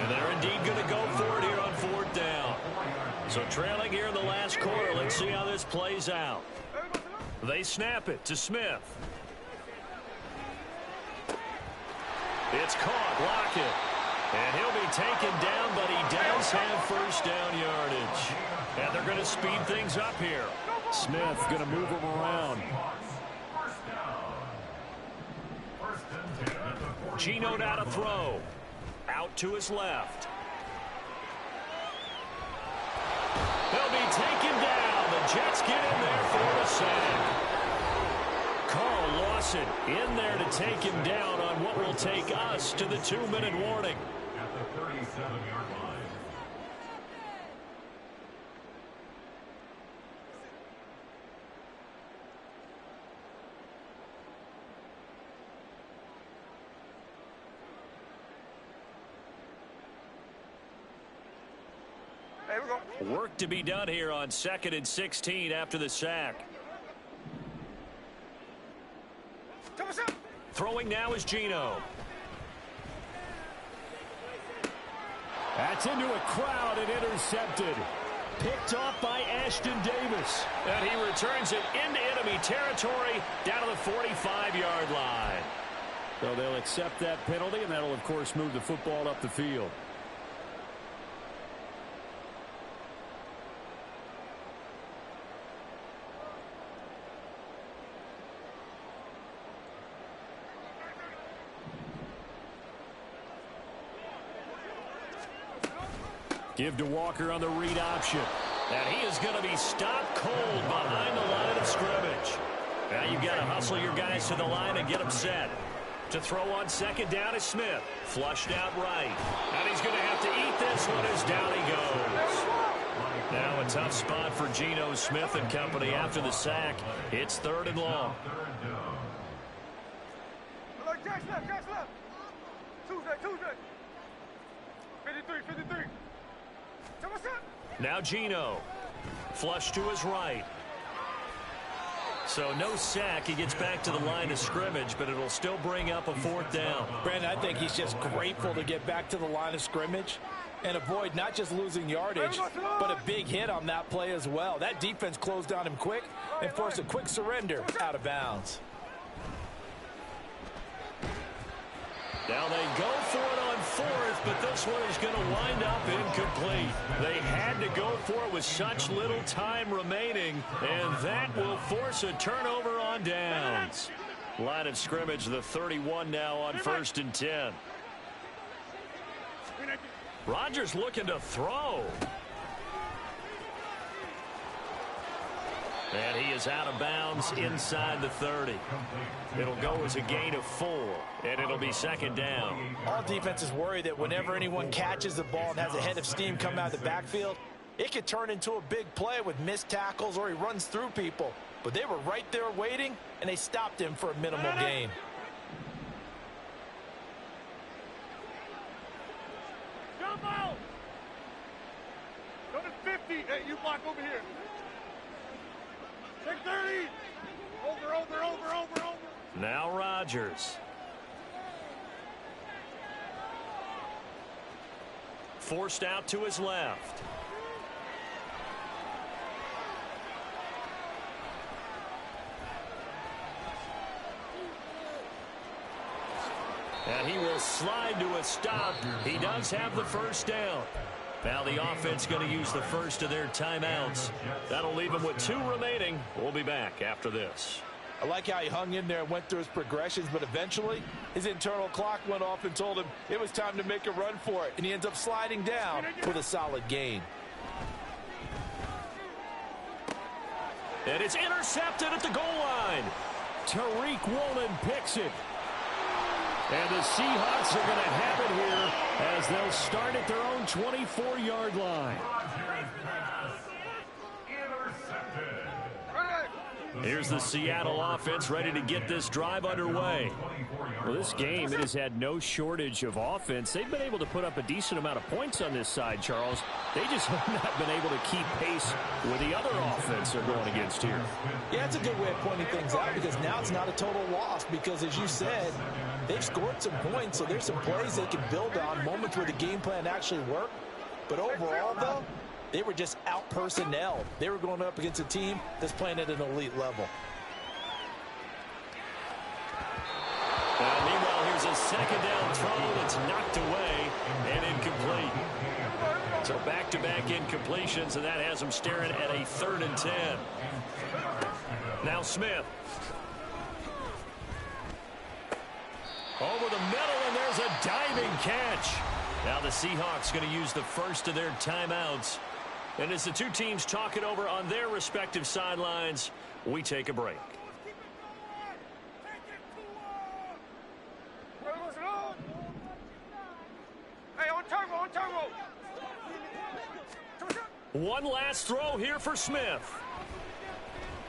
And they're indeed going to go for it here on fourth down. So trailing here in the last quarter, let's see how this plays out. They snap it to Smith. It's caught. Lockett. And he'll be taken down, but he does have first down yardage. And they're going to speed things up here. Smith going to move him around. Geno now to throw. Out to his left. He'll be taken down. The Jets get in there for the sack. Carl Lawson in there to take him down on what will take us to the 2-minute warning. At the 37-yard line. Hey, we go. Work to be done here on 2nd and 16 after the sack. Throwing now is Geno. That's into a crowd and intercepted. Picked off by Ashton Davis. And he returns it into enemy territory down to the 45-yard line. So they'll accept that penalty, and that'll, of course, move the football up the field. Give to Walker on the read option. And he is going to be stopped cold behind the line of scrimmage. Now you've got to hustle your guys to the line and get them set. To throw on 2nd down is Smith. Flushed out right. And he's going to have to eat this one as down he goes. Now a tough spot for Geno Smith and company after the sack. It's 3rd and long. Jack's left. Tuesday. 53. Now Geno. Flush to his right. So no sack. He gets back to the line of scrimmage, but it'll still bring up a 4th down. Brandon, I think he's just grateful to get back to the line of scrimmage and avoid not just losing yardage, but a big hit on that play as well. That defense closed on him quick and forced a quick surrender out of bounds. Now they go for it on 4th, but this one is going to wind up incomplete. They had to go for it with such little time remaining, and that will force a turnover on downs. Line of scrimmage, the 31 now on 1st and 10. Rodgers looking to throw. And he is out of bounds inside the 30. It'll go as a gain of 4, and it'll be 2nd down. All defenses worry that whenever anyone catches the ball and has a head of steam come out of the backfield, it could turn into a big play with missed tackles or he runs through people. But they were right there waiting, and they stopped him for a minimal gain. Jump out! Go to 50. Hey, you block over here. Take 30. Over. Now Rodgers. Forced out to his left. And he will slide to a stop. He does have the 1st down. Now the offense going to use the first of their timeouts. That'll leave him with 2 remaining. We'll be back after this. I like how he hung in there and went through his progressions, but eventually his internal clock went off and told him it was time to make a run for it, and he ends up sliding down with a solid gain. And it's intercepted at the goal line. Tariq Woolen picks it. And the Seahawks are going to have it here as they'll start at their own 24-yard line. Here's the Seattle offense ready to get this drive underway. Well, this game, it has had no shortage of offense. They've been able to put up a decent amount of points on this side, Charles. They just have not been able to keep pace with the other offense they're going against here. Yeah, it's a good way of pointing things out because now it's not a total loss because, as you said, they've scored some points, so there's some plays they can build on, moments where the game plan actually worked. But overall, though, they were just out-personnel. They were going up against a team that's playing at an elite level. Meanwhile, here's a second down throw that's knocked away and incomplete. So back-to-back incompletions, and that has them staring at a 3rd and 10. Now Smith. Over the middle, and there's a diving catch. Now the Seahawks going to use the first of their timeouts. And as the two teams talk it over on their respective sidelines, we take a break. Hey, on turbo. One last throw here for Smith.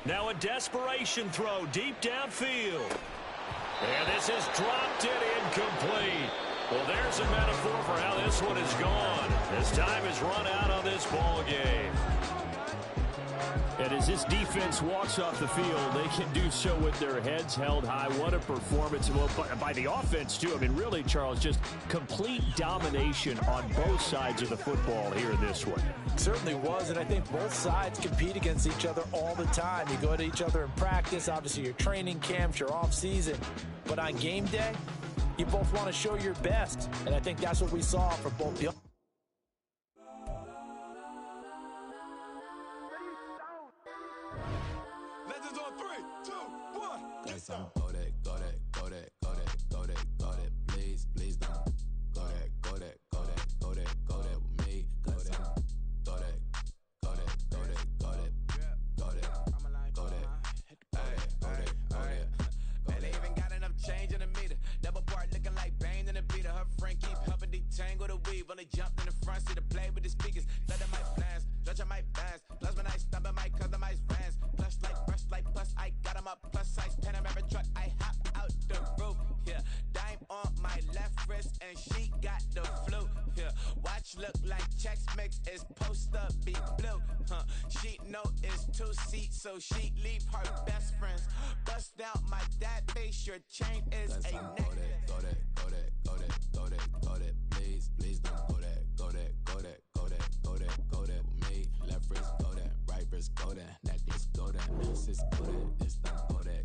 Now a desperation throw deep downfield. And this is dropped and incomplete. Well, there's a metaphor for how this one is gone. As time has run out on this ball game. And as this defense walks off the field, they can do so with their heads held high. What a performance. Well, by the offense, too. I mean, really, Charles, just complete domination on both sides of the football here in this one. Certainly was, and I think both sides compete against each other all the time. You go to each other in practice, obviously your training camps, your off-season. But on game day, you both want to show your best, and I think that's what we saw for both the Legends on 3, 2, 1. Yes, I'm go that, please don't. Go that with me. Go that. Man, they even got enough change in the meter. Double part looking like Bane in the beater. Her friend keep helping detangle the weave. Only jumped in the front seat to play with the speakers. Let them might blast, judge I might dance. Plus when I stumble, my customize vans. Plus like brush like plus, I got them up plus size Panamera truck. I hop out the roof. Yeah, dime on my left wrist and she got the flu. Yeah, watch look like Chex Mix is post up be blue. She know it's 2 seats, so she leave her best friends. Bust out my dad face, your chain is a necklace. Go that, please don't. Go that with me. Left wrist, go that, right wrist, go that, necklace, go that, sis, go that, this time, go that,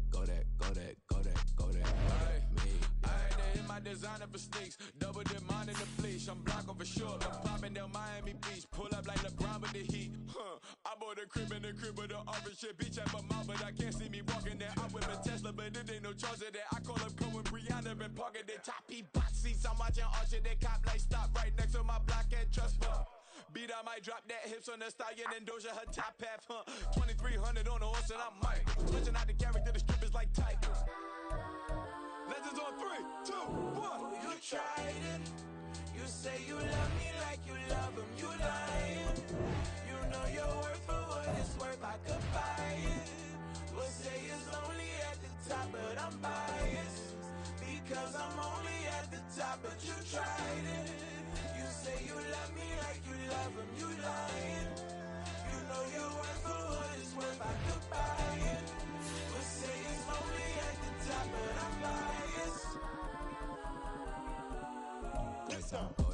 me. I had to hit my designer for sneaks, double dip mine in the fleece. I'm blocking for sure, I'm popping down Miami Beach, pull up like LeBron with the heat. I bought a crib in the crib with the office shit, beach at my mouth, but I can't see me walking there. I'm with a Tesla, but it ain't no charge of that. I call up Cohen, Brianna, been parking the top box seats. I'm watching Archer, they cop like stop right next to my block and trust fund. Beat, I might drop that hips on the stallion and Doja her top half, 2300 on the horse and I'm Mike. Switching out the character, the strippers like Tigers. Legends on 3, 2, 1. You tried it. You say you love me like you love him. You lying. You know your worth for what it's worth. I could buy it. We'll say it's only at the top, but I'm biased because I'm only at the top. But you tried it. You say you love me like you love him. You lying. You know your worth for what it's worth. I could buy it. We'll say it's only at the top, but I'm biased. Yes, I'm go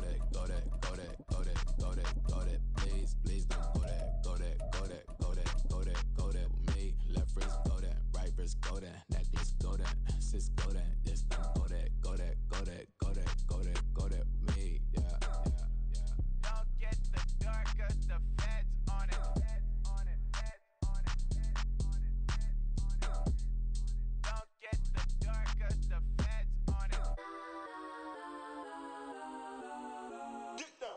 that, please don't. Go that with me. Left wrist, go that, right wrist, go that, necklace, go that, sis, go that, this time, go that with me. Yeah. Don't get the dark, cause the feds on it. Don't get the dark, cause the feds on it. Get down.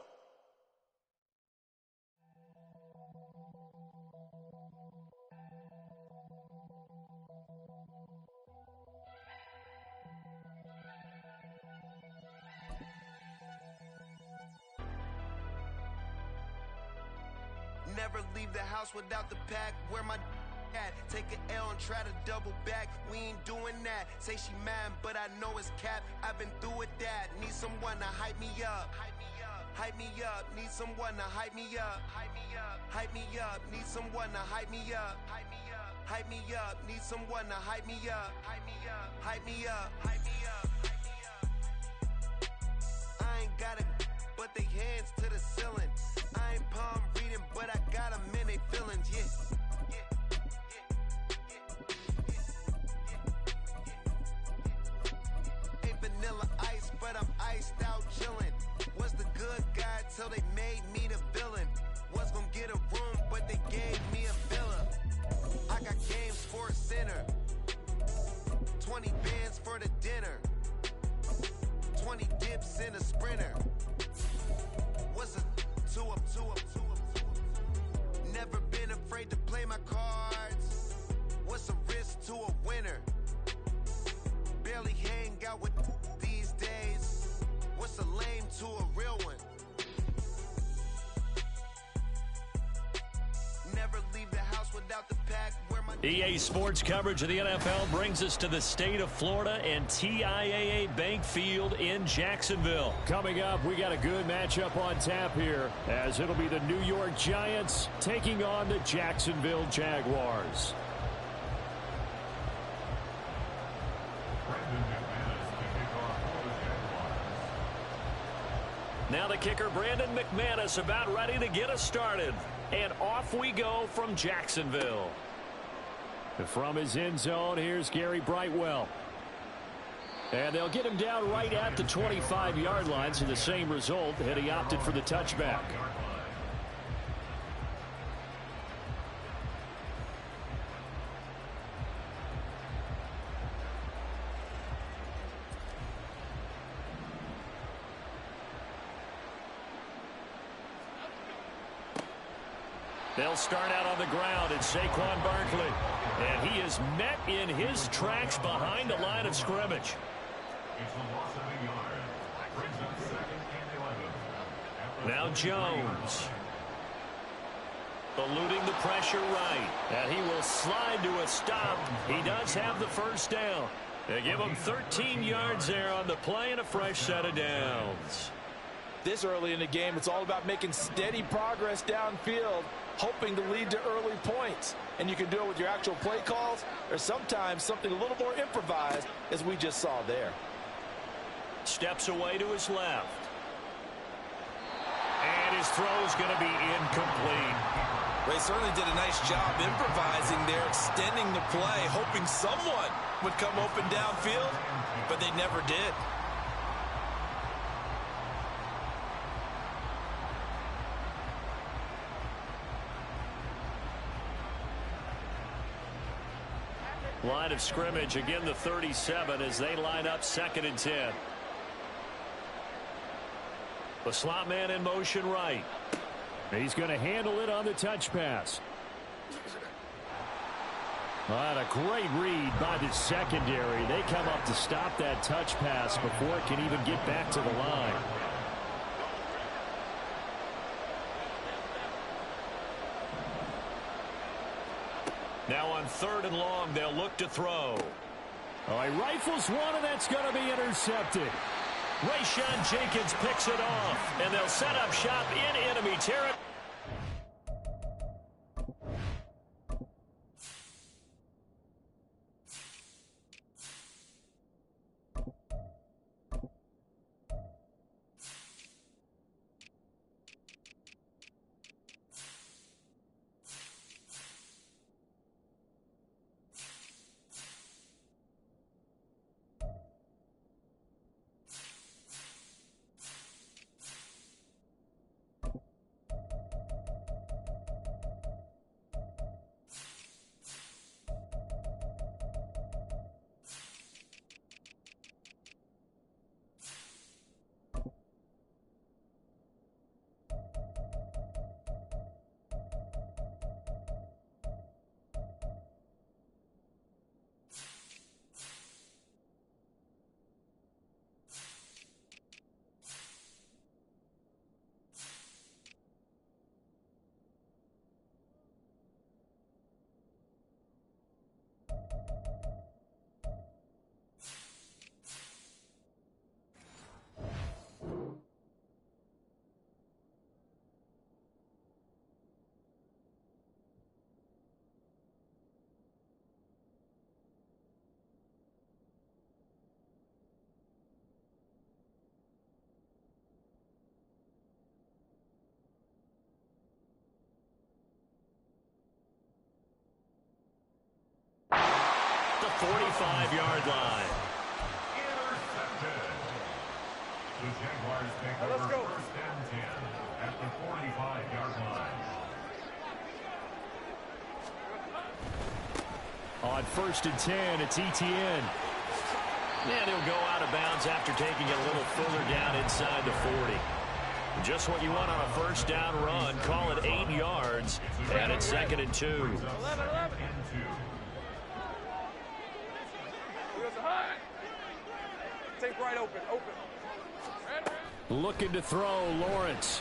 Never leave the house without the pack. Where my at? Take an L and try to double back. We ain't doing that. Say she mad, but I know it's cap. I've been through with that. Need someone to hype me up. Hype me up. Need someone to hype me up. Hype me up. Need someone to hype me up. Hype me up. Need someone to hype me up. Hype me up. I ain't got a, but they hands to the ceiling. I ain't palm reading, but I got them in they feelings, yeah. Ain't vanilla ice. till they made me the villain. Was gonna get a room, but they gave me a villa. I got games for a sinner. 20 bands for the dinner. 20 dips in a sprinter. What's a two up? Never been afraid to play my cards. What's a risk to a winner? Barely hang out with these days. What's a lame to a real one? Never leave the house without the pack. Where my EA Sports coverage of the NFL brings us to the state of Florida and TIAA Bank Field in Jacksonville. Coming up, we got a good matchup on tap here, as it'll be the New York Giants taking on the Jacksonville Jaguars. Now the kicker, Brandon McManus, about ready to get us started. And off we go from Jacksonville. From his end zone, here's Gary Brightwell. And they'll get him down right at the 25-yard line, so the same result had he opted for the touchback. They'll start out on the ground. It's Saquon Barkley. And he is met in his tracks behind the line of scrimmage. It's a loss of a yard. Brings up 2nd and 11. Now Jones. Eluding the pressure right. And he will slide to a stop. He does have the first down. They give him 13 yards there on the play and a fresh set of downs. This early in the game, it's all about making steady progress downfield, hoping to lead to early points. And you can do it with your actual play calls or sometimes something a little more improvised, as we just saw there. Steps away to his left. And his throw is going to be incomplete. They certainly did a nice job improvising there, extending the play, hoping someone would come open downfield, but they never did. Line of scrimmage, again the 37 as they line up 2nd and 10. The slot man in motion right. He's going to handle it on the touch pass. What a great read by the secondary. They come up to stop that touch pass before it can even get back to the line. Now on 3rd and long, they'll look to throw. Oh, he rifles one, and that's going to be intercepted. Rayshawn Jenkins picks it off, and they'll set up shop in enemy territory. The 45-yard line. Intercepted. The Jaguars take over 1st and 10. On 1st and 10, it's Etienne. And he'll go out of bounds after taking it a little further down inside the 40. Just what you want on a first down run. Call it 8 yards. And it's 2nd and 2. Take right open. Looking to throw, Lawrence.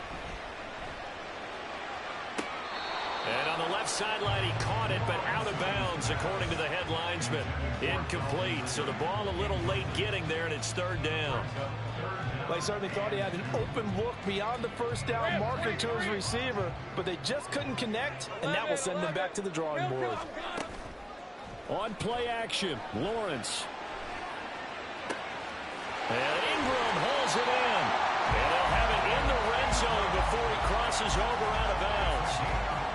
And on the left sideline, he caught it, but out of bounds, according to the head linesman. Incomplete, so the ball a little late getting there, and it's 3rd down. Well, he certainly thought he had an open look beyond the first down marker to his receiver, but they just couldn't connect, and that will send them back to the drawing board. On play action, Lawrence. And Ingram holds it in. And they'll have it in the red zone before he crosses over out of bounds.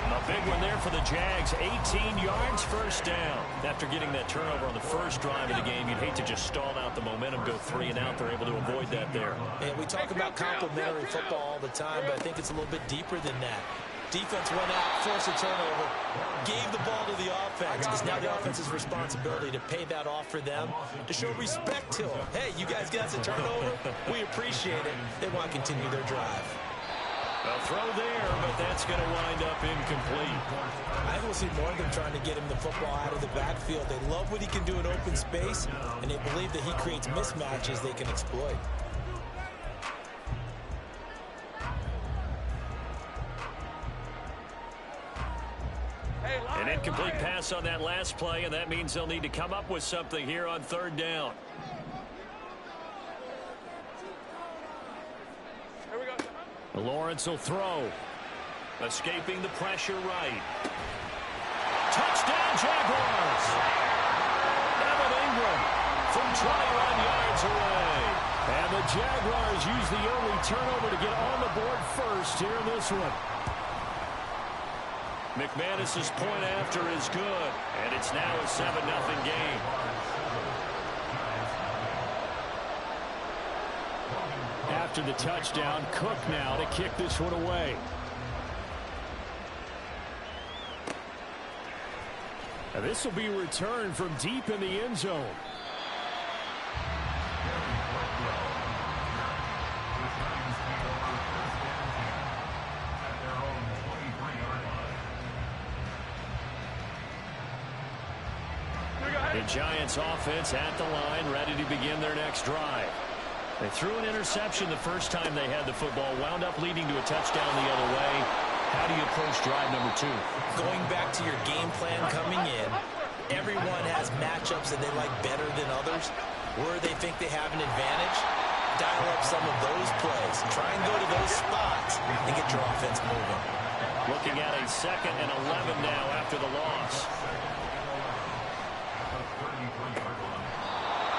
A big one there for the Jags. 18 yards, first down. After getting that turnover on the first drive of the game, you'd hate to just stall out the momentum, go 3 and out. They're able to avoid that there. And we talk about complementary football all the time, but I think it's a little bit deeper than that. Defense went out, forced a turnover, gave the ball to the offense. It's now the offense's responsibility to pay that off for them, to show respect to them. Hey, you guys got a turnover? We appreciate it. They want to continue their drive. A throw there, but that's going to wind up incomplete. I think we'll see more of them trying to get him the football out of the backfield. They love what he can do in open space, and they believe that he creates mismatches they can exploit. An incomplete pass on that last play, and that means they'll need to come up with something here on 3rd down. Lawrence will throw. Escaping the pressure right. Touchdown, Jaguars! Evan Ingram from 21 yards away. And the Jaguars use the early turnover to get on the board first here in this one. McManus's point after is good, and it's now a 7-0 game. After the touchdown, Cook now to kick this one away. And this will be returned from deep in the end zone. The Giants offense at the line, ready to begin their next drive. They threw an interception the first time they had the football, wound up leading to a touchdown the other way. How do you approach drive number 2? Going back to your game plan coming in, everyone has matchups that they like better than others. Where they think they have an advantage, dial up some of those plays. Try and go to those spots and get your offense moving. Looking at a 2nd and 11 now after the loss.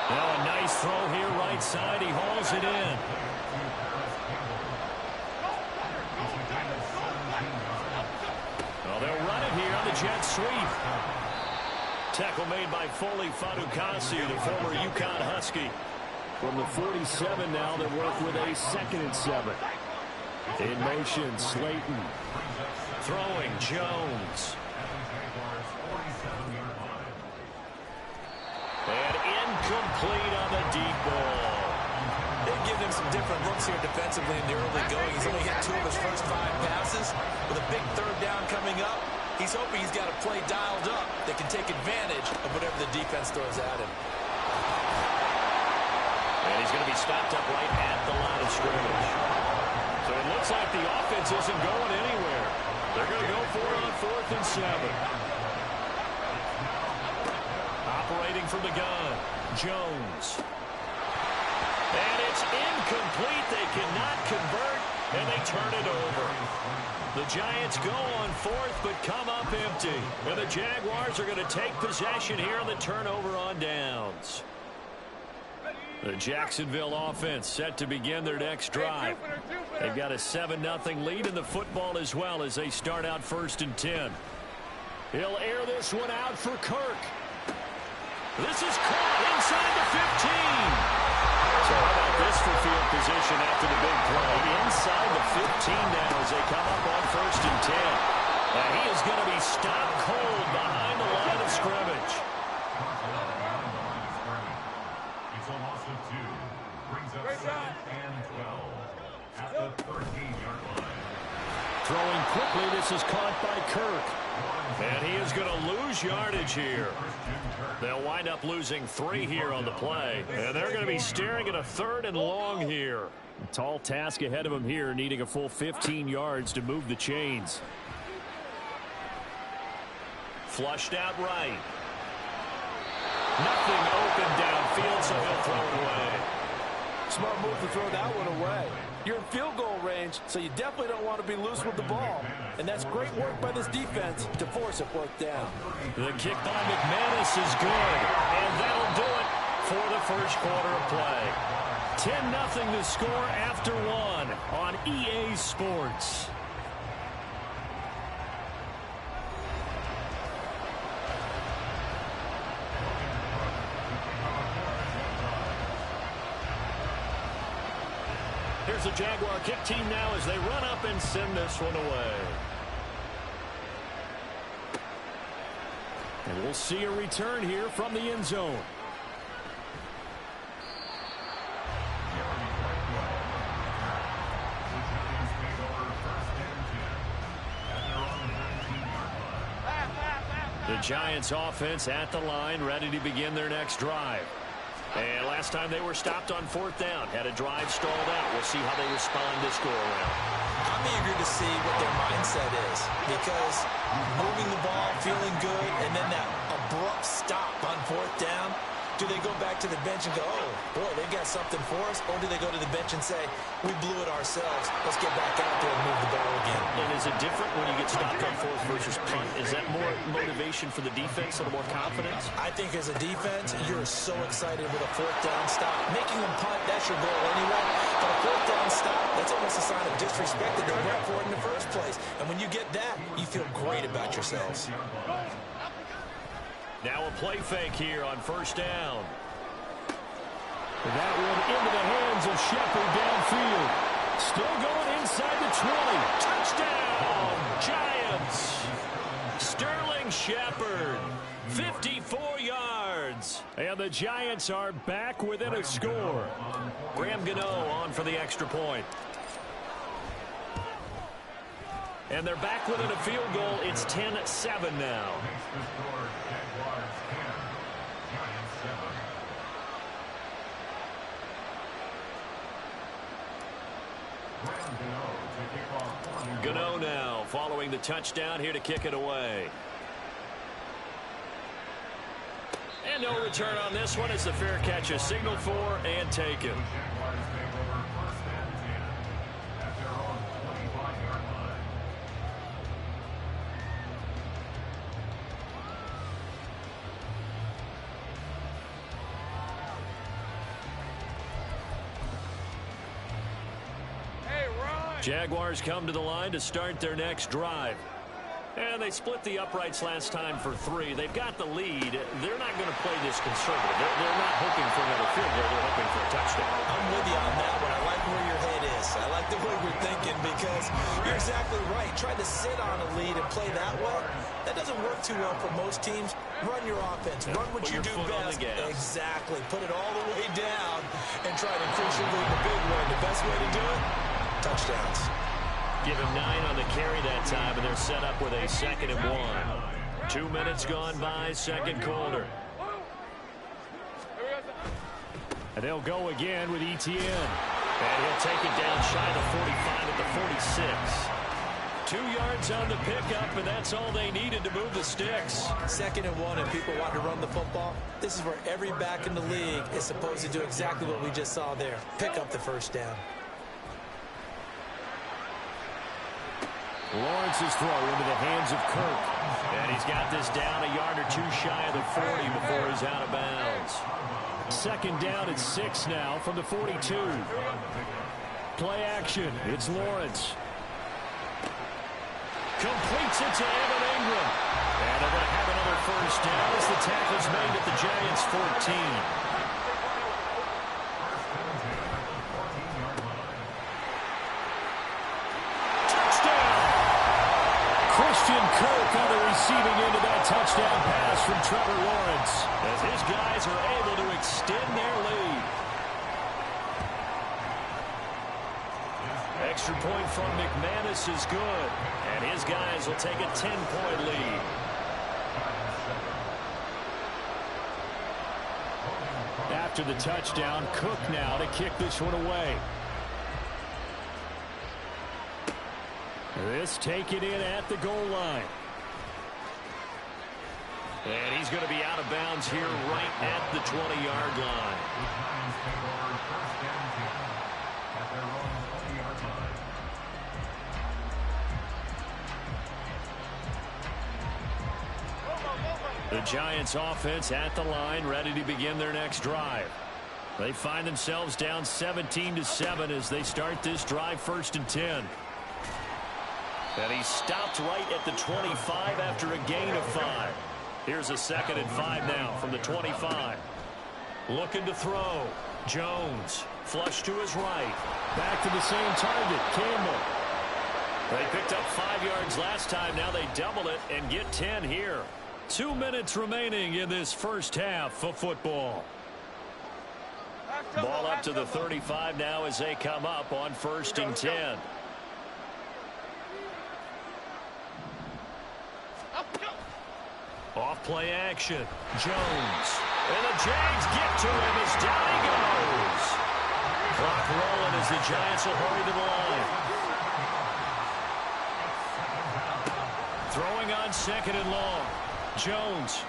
Now a nice throw here right side. He hauls it in. Well, they'll run it here on the jet sweep. Tackle made by Foley Fadukasi, the former UConn Husky. From the 47 now, they work with a 2nd and 7. In motion, Slayton. Throwing, Jones. And incomplete on the deep ball. They've given him some different looks here defensively in the early going. He's only hit 2 of his first 5 passes. With a big 3rd down coming up, he's hoping he's got a play dialed up that can take advantage of whatever the defense throws at him. And he's going to be stopped up right at the line of scrimmage. So it looks like the offense isn't going anywhere. They're going to go for it on 4th and 7. Operating from the gun, Jones. And it's incomplete. They cannot convert, and they turn it over. The Giants go on 4th, but come up empty. And the Jaguars are going to take possession here on the turnover on downs. The Jacksonville offense set to begin their next drive. They've got a 7-0 lead in the football as well as they start out 1st and 10. He'll air this one out for Kirk. This is caught inside the 15. So how about this for field position after the big play? Inside the 15 now as they come up on 1st and 10. And he is going to be stopped cold behind the line of scrimmage. It's a loss of 2. Brings up 2nd and 12 at the 13-yard line. Throwing quickly, this is caught by Kirk. And he is going to lose yardage here. They'll wind up losing 3 here on the play. And they're going to be staring at a 3rd and long here. A tall task ahead of them here, needing a full 15 yards to move the chains. Flushed out right. Nothing open downfield, so he'll throw it away. Smart move to throw that one away. You're in field goal range, so you definitely don't want to be loose with the ball. And that's great work by this defense to force a 4th down. The kick by McManus is good, and that'll do it for the first quarter of play. 10-0 to score after 1 on EA Sports. Here's the Jaguar kick team now as they run up and send this one away. And we'll see a return here from the end zone. The Giants offense at the line, ready to begin their next drive. And last time they were stopped on 4th down, had a drive stalled out. We'll see how they respond this go-around. I'm eager to see what their mindset is, because moving the ball, feeling good, and then that abrupt stop on 4th down, do they go back to the bench and go, oh, boy, they got something for us? Or do they go to the bench and say, we blew it ourselves, let's get back out there and move the ball again? And is it different when you get stopped on 4th versus punt? Is that more motivation for the defense, a little more confidence? I think as a defense, you're so excited with a 4th down stop. Making them punt, that's your goal anyway. But a 4th down stop, that's almost a sign of disrespect that they went for it in the first place. And when you get that, you feel great about yourselves. Now a play fake here on 1st down. That one into the hands of Shepard downfield. Still going inside the 20. Touchdown, Giants. Sterling Shepard, 54 yards. And the Giants are back within a score. Graham Gano on for the extra point. And they're back within a field goal. It's 10-7 now. Gano now following the touchdown here to kick it away. And no return on this one as the fair catch is signaled for and taken. Jaguars come to the line to start their next drive. And they split the uprights last time for 3. They've got the lead. They're not going to play this conservative. They're not hoping for another field goal. They're hoping for a touchdown. I'm with you on that one. I like where your head is. I like the way we're thinking, because you're exactly right. Trying to sit on a lead and play that way, that doesn't work too well for most teams. Run your offense. Run what you do best. Exactly. Put it all the way down and try to increase your lead the big way. The best way to do it, touchdowns. Give him 9 on the carry that time, and they're set up with a 2nd and 1. 2 minutes gone by, second quarter. And they'll go again with Etienne. And he'll take it down shy of the 45 at the 46. 2 yards on the pickup, and that's all they needed to move the sticks. 2nd and 1, and people want to run the football. This is where every back in the league is supposed to do exactly what we just saw there. Pick up the 1st down. Lawrence's throw into the hands of Kirk. And he's got this down a yard or 2 shy of the 40 before he's out of bounds. 2nd down at 6 now from the 42. Play action. It's Lawrence. Completes it to Evan Ingram. And they're going to have another 1st down as the tackle's made at the Giants' 14. Christian Kirk on the receiving end of that touchdown pass from Trevor Lawrence, as his guys are able to extend their lead. Extra point from McManus is good, and his guys will take a 10-point lead. After the touchdown, Cook now to kick this one away. This taken in at the goal line. And he's going to be out of bounds here right at the 20-yard line. The Giants offense at the line, ready to begin their next drive. They find themselves down 17-7 as they start this drive, 1st and 10. And he stopped right at the 25 after a gain of 5. Here's a 2nd and 5 now from the 25. Looking to throw. Jones, flush to his right. Back to the same target, Campbell. They picked up 5 yards last time. Now they double it and get 10 here. 2 minutes remaining in this first half of football. Ball up to the 35 now as they come up on 1st and 10. Off play action. Jones. And the Jags get to him as down he goes. Clock rolling as the Giants will hurry to the line. Throwing on 2nd and long. Jones.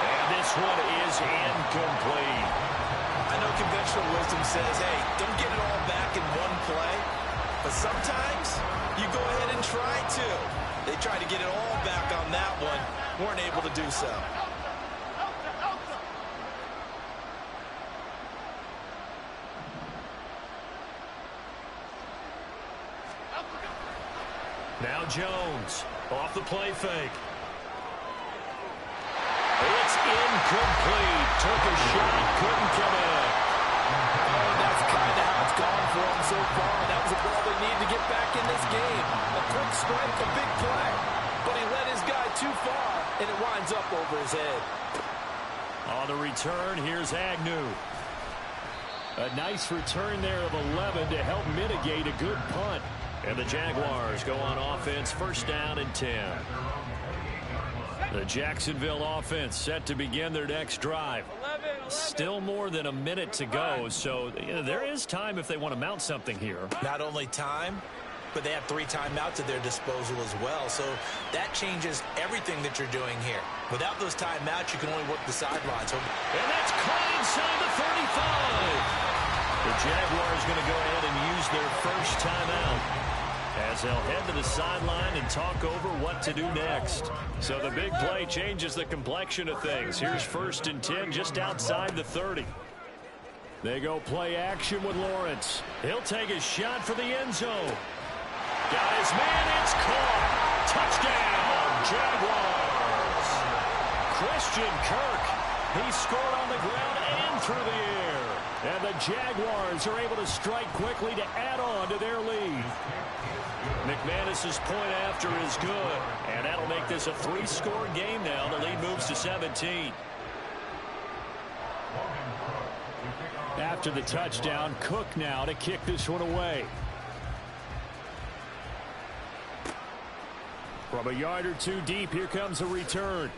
And this one is incomplete. I know conventional wisdom says, hey, don't get it all back in one play. But sometimes you go ahead and try to. They tried to get it all back on that one. Weren't able to do so. Now Jones off the play fake. It's incomplete. Took a shot, couldn't come in. Oh, that's kind of how it's gone for him so far. That was a ball they need to get back in this game. A quick strike, a big play. But he led his guy too far, and it winds up over his head. On the return, here's Agnew. A nice return there of 11 to help mitigate a good punt. And the Jaguars go on offense, 1st down and 10. The Jacksonville offense set to begin their next drive. Still more than a minute to go, so there is time if they want to mount something here. Not only time, but they have 3 timeouts at their disposal as well, so that changes everything that you're doing here. Without those timeouts, you can only work the sidelines. And that's caught inside the 35. The Jaguars going to go ahead and use their first timeout as they'll head to the sideline and talk over what to do next. So the big play changes the complexion of things. Here's 1st and 10 just outside the 30. They go play action with Lawrence. He'll take a shot for the end zone. Got his man, it's caught. Touchdown, Jaguars. Christian Kirk, he scored on the ground and through the air. And the Jaguars are able to strike quickly to add on to their lead. McManus's point after is good, and that'll make this a 3-score game now. The lead moves to 17. After the touchdown, Cook now to kick this one away. From a yard or 2 deep, here comes a return.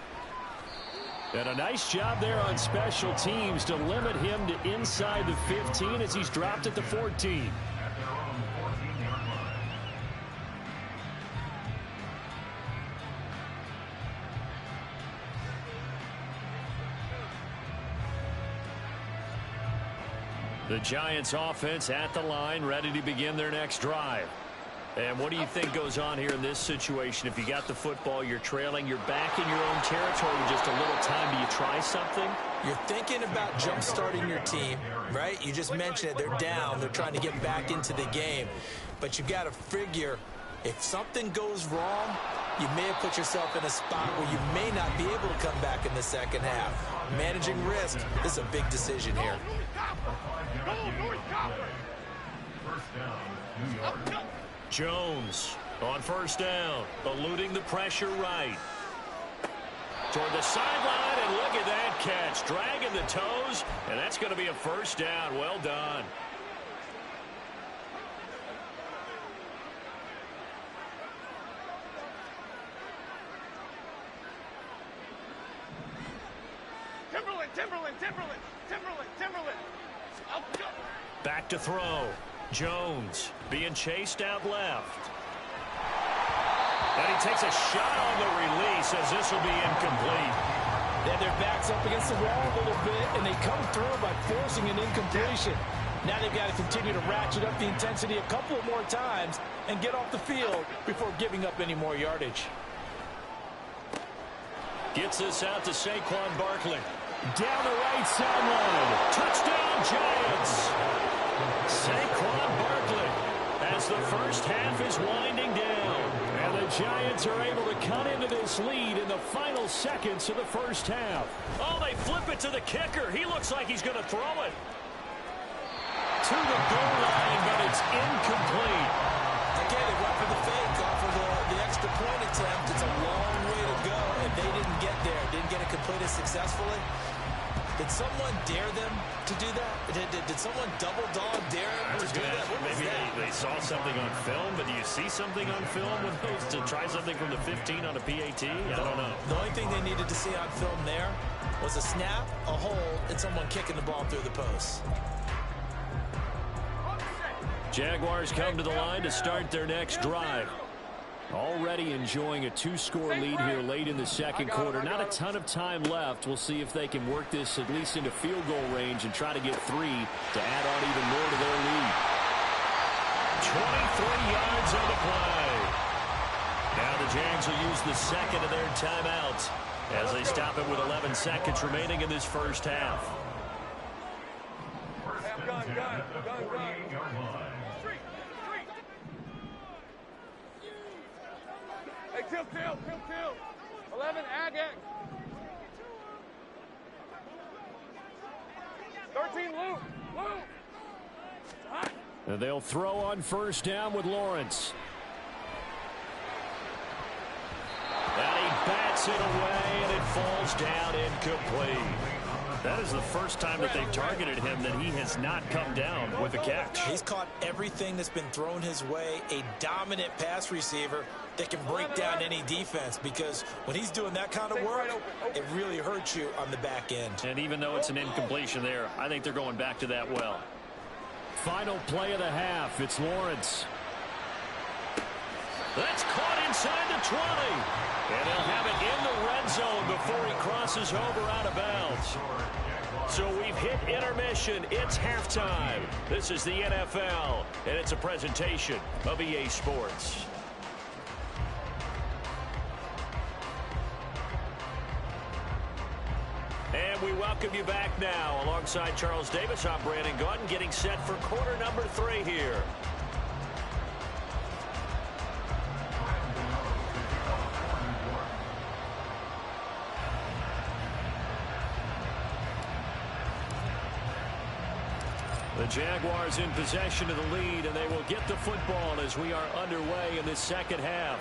And a nice job there on special teams to limit him to inside the 15 as he's dropped at the 14. The Giants offense at the line, ready to begin their next drive. And what do you think goes on here in this situation? If you got the football, you're trailing, you're back in your own territory with just a little time. Do you try something? You're thinking about jump-starting your team, right? You just mentioned it. They're down. They're trying to get back into the game. But you've got to figure if something goes wrong, you may have put yourself in a spot where you may not be able to come back in the second half. Managing risk, this is a big decision here. First down, New York. Jones On first down, eluding the pressure right. Toward the sideline, and look at that catch. Dragging the toes, and that's going to be a first down. Well done. Timberland. Back to throw. Jones being chased out left. And he takes a shot on the release as this will be incomplete. They had their backs up against the wall a little bit, and they come through by forcing an incompletion. Now they've got to continue to ratchet up the intensity a couple more times and get off the field before giving up any more yardage. Gets this out to Saquon Barkley. Down the right sideline. Touchdown, Giants. Saquon Barkley as the first half is winding down. And the Giants are able to cut into this lead in the final seconds of the first half. Oh, they flip it to the kicker. He looks like he's going to throw it to the goal line, but it's incomplete. Again, they went for the fake off of the extra point attempt. It's a long way to go, and they didn't get there. Didn't get it completed successfully. Did someone dare them to do that? Did someone double dog dare them to do that? Maybe they saw something on film, but do you see something on film with those to try something from the 15 on a PAT? I don't know. The only thing they needed to see on film there was a snap, a hold, and someone kicking the ball through the post. Jaguars come to the line to start their next drive. Already enjoying a 2-score lead here late in the second quarter. Not a ton of time left. We'll see if they can work this at least into field goal range and try to get 3 to add on even more to their lead. 23 yards on the play. Now the Jags will use the second of their timeouts as they stop it with 11 seconds remaining in this first half. Gun. Hey, kill. 11, Agate. 13, Luke. And they'll throw on first down with Lawrence. And he bats it away, and it falls down incomplete. That is the first time that they've targeted him that he has not come down with a catch. He's caught everything that's been thrown his way. A dominant pass receiver that can break down any defense, because when he's doing that kind of work, it really hurts you on the back end. And even though it's an incompletion there, I think they're going back to that well. Final play of the half. It's Lawrence. That's caught inside the 20. And he'll have it in the red zone before he crosses over out of bounds. So we've hit intermission. It's halftime. This is the NFL, and it's a presentation of EA Sports. And we welcome you back now. Alongside Charles Davis, I'm Brandon Gaudin, getting set for quarter number 3 here. The Jaguars in possession of the lead, and they will get the football as we are underway in this second half.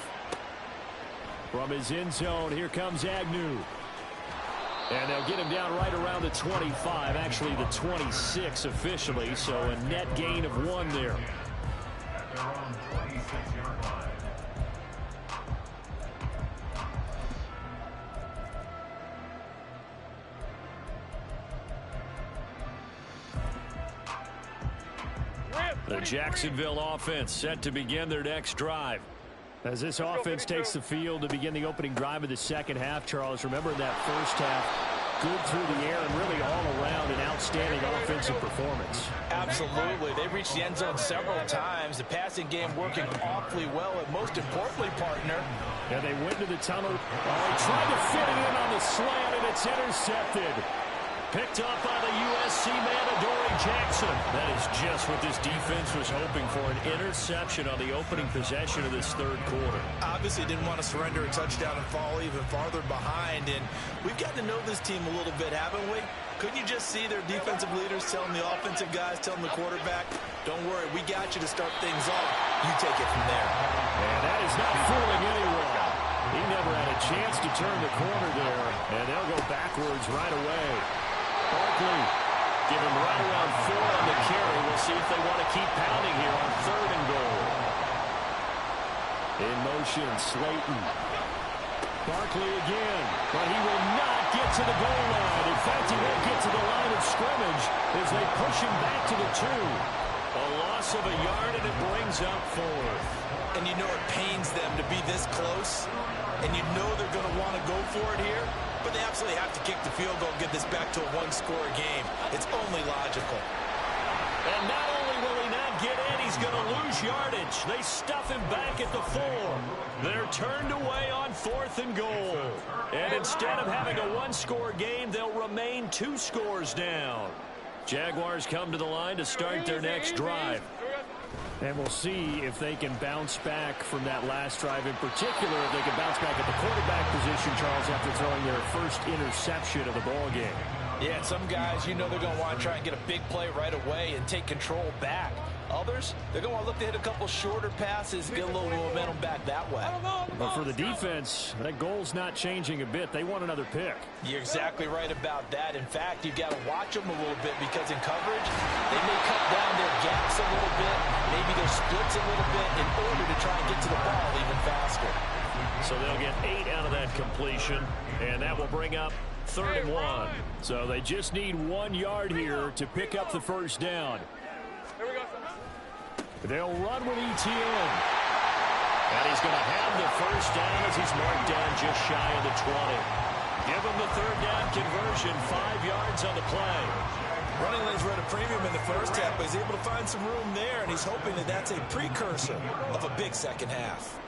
From his end zone, here comes Agnew. And they'll get him down right around the 25, actually the 26 officially, so a net gain of 1 there. At their own 26-yard line. The Jacksonville offense set to begin their next drive. As this offense takes the field to begin the opening drive of the second half, Charles, remember that first half, good through the air and really all around an outstanding offensive performance. Absolutely. They reached the end zone several times. The passing game working awfully well, and most importantly, partner. And they went to the tunnel. Oh, he tried to fit it in on the slant, and it's intercepted. Picked up by the USC man, Adoree Jackson. That is just what this defense was hoping for, an interception on the opening possession of this third quarter. Obviously didn't want to surrender a touchdown and fall even farther behind, and we've gotten to know this team a little bit, haven't we? Couldn't you just see their defensive leaders telling the offensive guys, telling the quarterback, don't worry, we got you to start things off. You take it from there. And that is not fooling anyone. He never had a chance to turn the corner there, and they'll go backwards right away. Barkley, give him right around 4 on the carry. We'll see if they want to keep pounding here on 3rd and goal. In motion, Slayton. Barkley again, but he will not get to the goal line. In fact, he won't get to the line of scrimmage as they push him back to the 2. A loss of a yard, and it brings up 4th. And you know it pains them to be this close, and you know they're going to want to go for it here, but they absolutely have to kick the field goal and get this back to a 1-score game. It's only logical. And not only will he not get in, he's going to lose yardage. They stuff him back at the 4. They're turned away on 4th and goal. And instead of having a 1-score game, they'll remain 2 scores down. Jaguars come to the line to start their next drive. And we'll see if they can bounce back from that last drive. In particular, if they can bounce back at the quarterback position, Charles, after throwing their first interception of the ball game. Yeah, some guys, you know they're going to want to try and get a big play right away and take control back. Others, they're going to look to hit a couple shorter passes, get a little momentum back that way. But for the defense, that goal's not changing a bit. They want another pick. You're exactly right about that. In fact, you've got to watch them a little bit because in coverage, they may cut down their gaps a little bit, maybe their splits a little bit in order to try and get to the ball even faster. So they'll get 8 out of that completion, and that will bring up 3rd and 1. So they just need 1 yard here to pick up the first down. They'll run with Etienne. And he's going to have the first down as he's marked down just shy of the 20. Give him the 3rd down conversion, 5 yards on the play. Running lanes were at a premium in the first half, but he's able to find some room there, and he's hoping that that's a precursor of a big second half.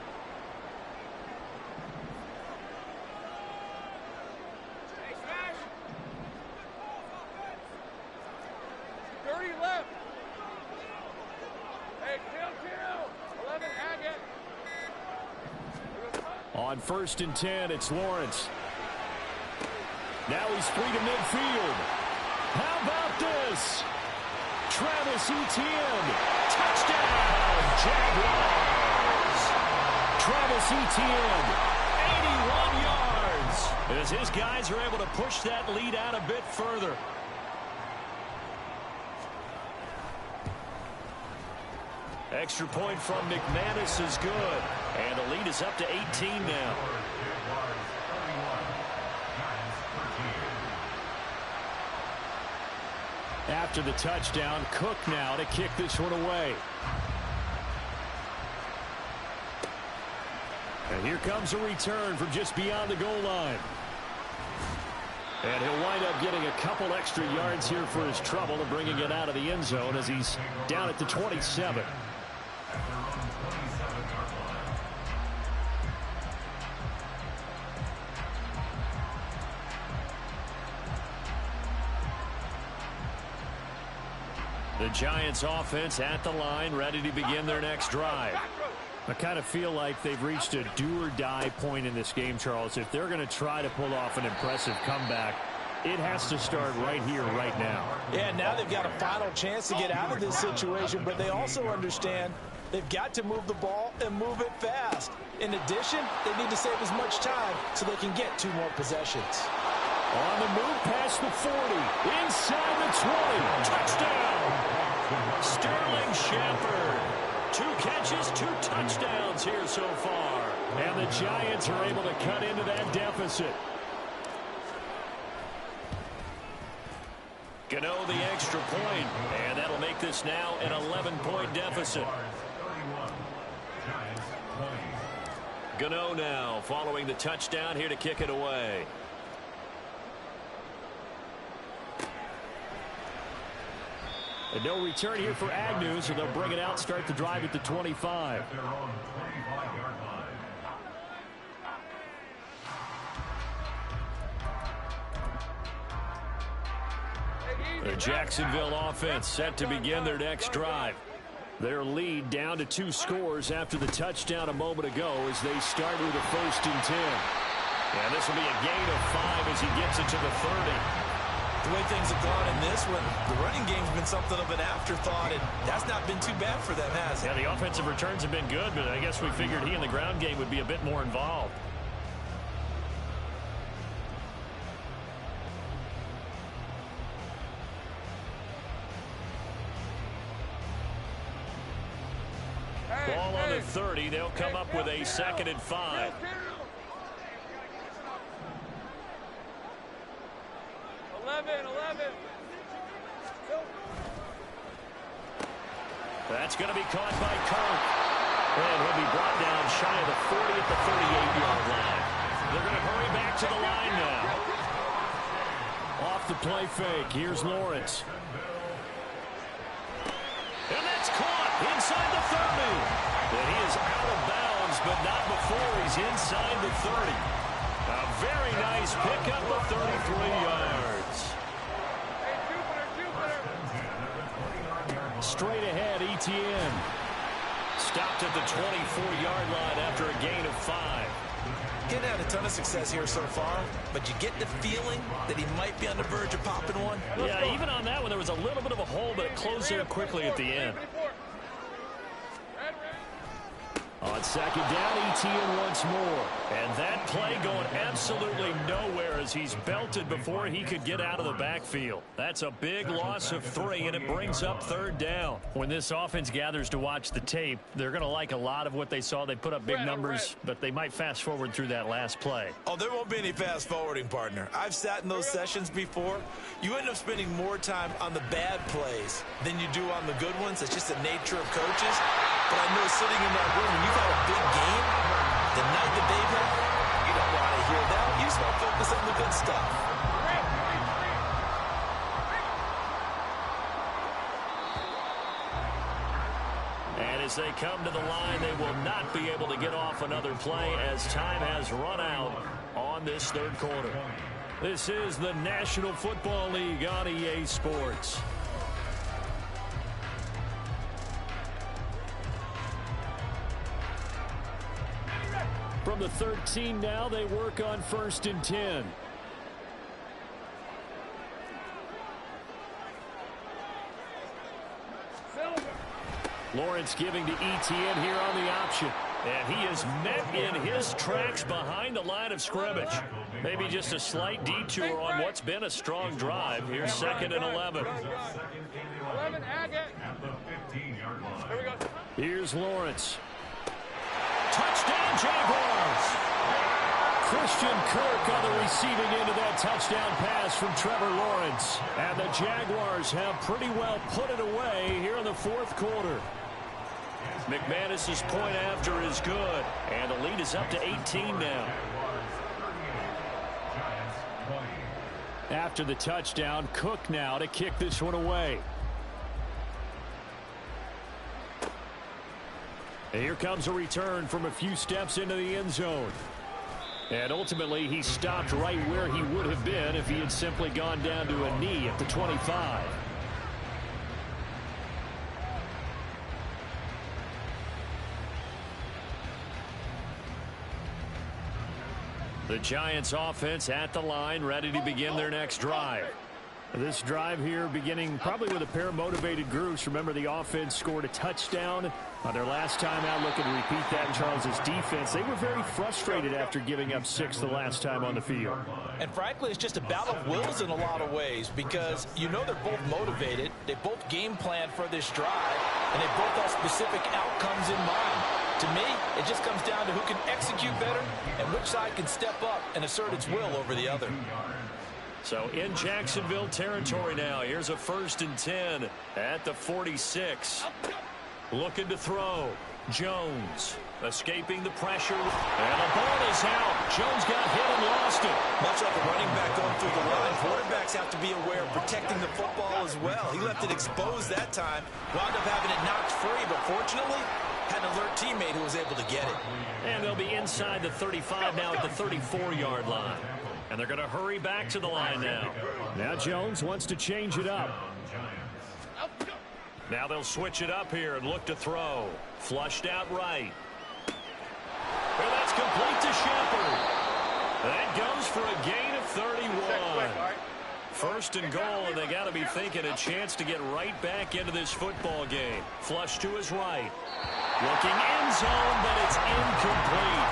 On 1st and 10, it's Lawrence. Now he's free to midfield. How about this? Travis Etienne. Touchdown, Jaguars. Travis Etienne, 81 yards. As his guys are able to push that lead out a bit further. Extra point from McManus is good. And the lead is up to 18 now. After the touchdown, Cook now to kick this one away. And here comes a return from just beyond the goal line. And he'll wind up getting a couple extra yards here for his trouble and bringing it out of the end zone as he's down at the 27. The Giants offense at the line, ready to begin their next drive. I kind of feel like they've reached a do-or-die point in this game, Charles. If they're going to try to pull off an impressive comeback, it has to start right here, right now. Yeah, now they've got a final chance to get out of this situation, but they also understand they've got to move the ball and move it fast. In addition, they need to save as much time so they can get 2 more possessions. On the move past the 40, inside the 20, touchdown! Sterling Shepard. 2 catches, 2 touchdowns here so far. And the Giants are able to cut into that deficit. Gano the extra point, and that'll make this now an 11-point deficit. Gano now following the touchdown here to kick it away. And no return here for Agnew, so they'll bring it out, start the drive at the 25. The Jacksonville offense set to begin their next drive. Their lead down to 2 scores after the touchdown a moment ago as they start with a 1st and 10. And this will be a gain of 5 as he gets it to the 30. The way things have gone in this one, the running game's been something of an afterthought, and that's not been too bad for them, has it? Yeah, the offensive returns have been good, but I guess we figured he in the ground game would be a bit more involved. Ball on the 30. They'll come up with a 2nd and 5. That's going to be caught by Kirk. And he'll be brought down shy of the 40 at the 38-yard line. They're going to hurry back to the line now. Off the play fake. Here's Lawrence. And that's caught inside the 30. And he is out of bounds, but not before he's inside the 30. A very nice pickup of 33 yards. Straight ahead, Etienne. Stopped at the 24-yard line after a gain of 5. Getting had a ton of success here so far, but you get the feeling that he might be on the verge of popping one. Yeah, even on that one, there was a little bit of a hole, but it closed there quickly at the end. On 2nd down, Etienne once more. And that play going absolutely nowhere as he's belted before he could get out of the backfield. That's a big loss of 3, and it brings up 3rd down. When this offense gathers to watch the tape, they're going to like a lot of what they saw. They put up big numbers, but they might fast forward through that last play. Oh, there won't be any fast forwarding, partner. I've sat in those sessions before. You end up spending more time on the bad plays than you do on the good ones. It's just the nature of coaches. But I know sitting in that room, when you've had a big game, the night that they've had, you don't want to hear that. You just want to focus on the good stuff. And as they come to the line, they will not be able to get off another play as time has run out on this 3rd quarter. This is the National Football League on EA Sports. From the 13 now, they work on 1st and 10. Lawrence giving to Etienne here on the option. And he is met in his tracks behind the line of scrimmage. Maybe just a slight detour on what's been a strong drive. Here's 2nd and 11. Here's Lawrence. Touchdown, Jaguars! Christian Kirk on the receiving end of that touchdown pass from Trevor Lawrence. And the Jaguars have pretty well put it away here in the 4th quarter. McManus's point after is good. And the lead is up to 18 now. After the touchdown, Cook now to kick this one away. And here comes a return from a few steps into the end zone. And ultimately, he stopped right where he would have been if he had simply gone down to a knee at the 25. The Giants offense at the line, ready to begin their next drive. This drive here beginning probably with a pair of motivated groups. Remember, the offense scored a touchdown on their last time out. Looking to repeat that in Charles's defense. They were very frustrated after giving up 6 the last time on the field. And frankly, it's just a battle of wills in a lot of ways because you know they're both motivated. They both game plan for this drive, and they both have specific outcomes in mind. To me, it just comes down to who can execute better and which side can step up and assert its will over the other. So in Jacksonville territory now. Here's a 1st and 10 at the 46. Looking to throw. Jones escaping the pressure. And the ball is out. Jones got hit and lost it. Much like a running back going through the line, quarterbacks have to be aware of protecting the football as well. He left it exposed that time. Wound up having it knocked free, but fortunately, had an alert teammate who was able to get it. And they'll be inside the 35 now at the 34-yard line. And they're going to hurry back to the line now. Now Jones wants to change it up. Now they'll switch it up here and look to throw. Flushed out right. And that's complete to Shepard. That goes for a gain of 31. First and goal, and they got to be thinking a chance to get right back into this football game. Flush to his right. Looking end zone, but it's incomplete.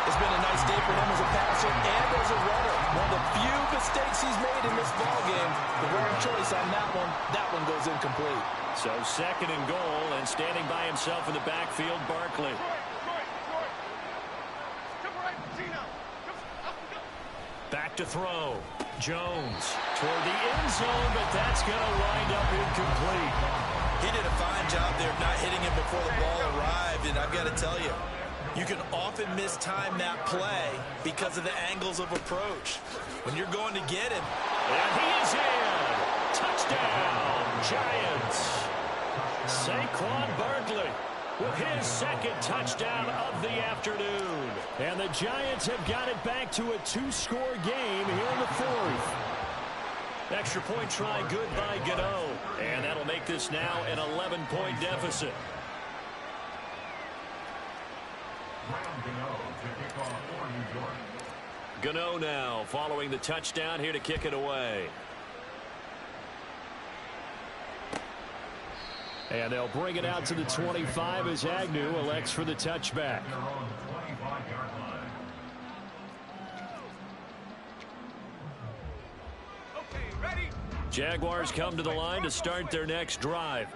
It's been a nice day for him as a passer and as a runner. One of the few mistakes he's made in this ball game. The wrong choice on that one. That one goes incomplete. So second and goal, and standing by himself in the backfield, Barkley. Back to throw. Jones toward the end zone, but that's going to wind up incomplete. He did a fine job there of not hitting him before the ball arrived, and I've got to tell you, you can often mistime that play because of the angles of approach. When you're going to get him. And he is in. Touchdown, Giants. Saquon Barkley with his second touchdown of the afternoon. And the Giants have got it back to a 2-score game here in the fourth. Extra point try good by Gano. And that'll make this now an 11-point deficit. Gano now following the touchdown here to kick it away. And they'll bring it out to the 25 as Agnew elects for the touchback. Jaguars come to the line to start their next drive.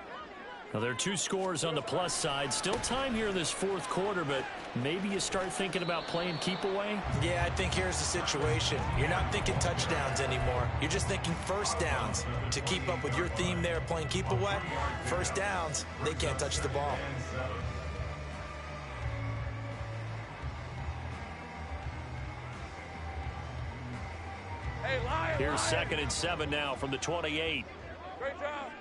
Now, there are 2 scores on the plus side. Still time here in this fourth quarter, but maybe you start thinking about playing keep away? Yeah, I think here's the situation. You're not thinking touchdowns anymore. You're just thinking first downs. To keep up with your theme there, playing keep away, first downs, they can't touch the ball. Here's 2nd and 7 now from the 28. Great job.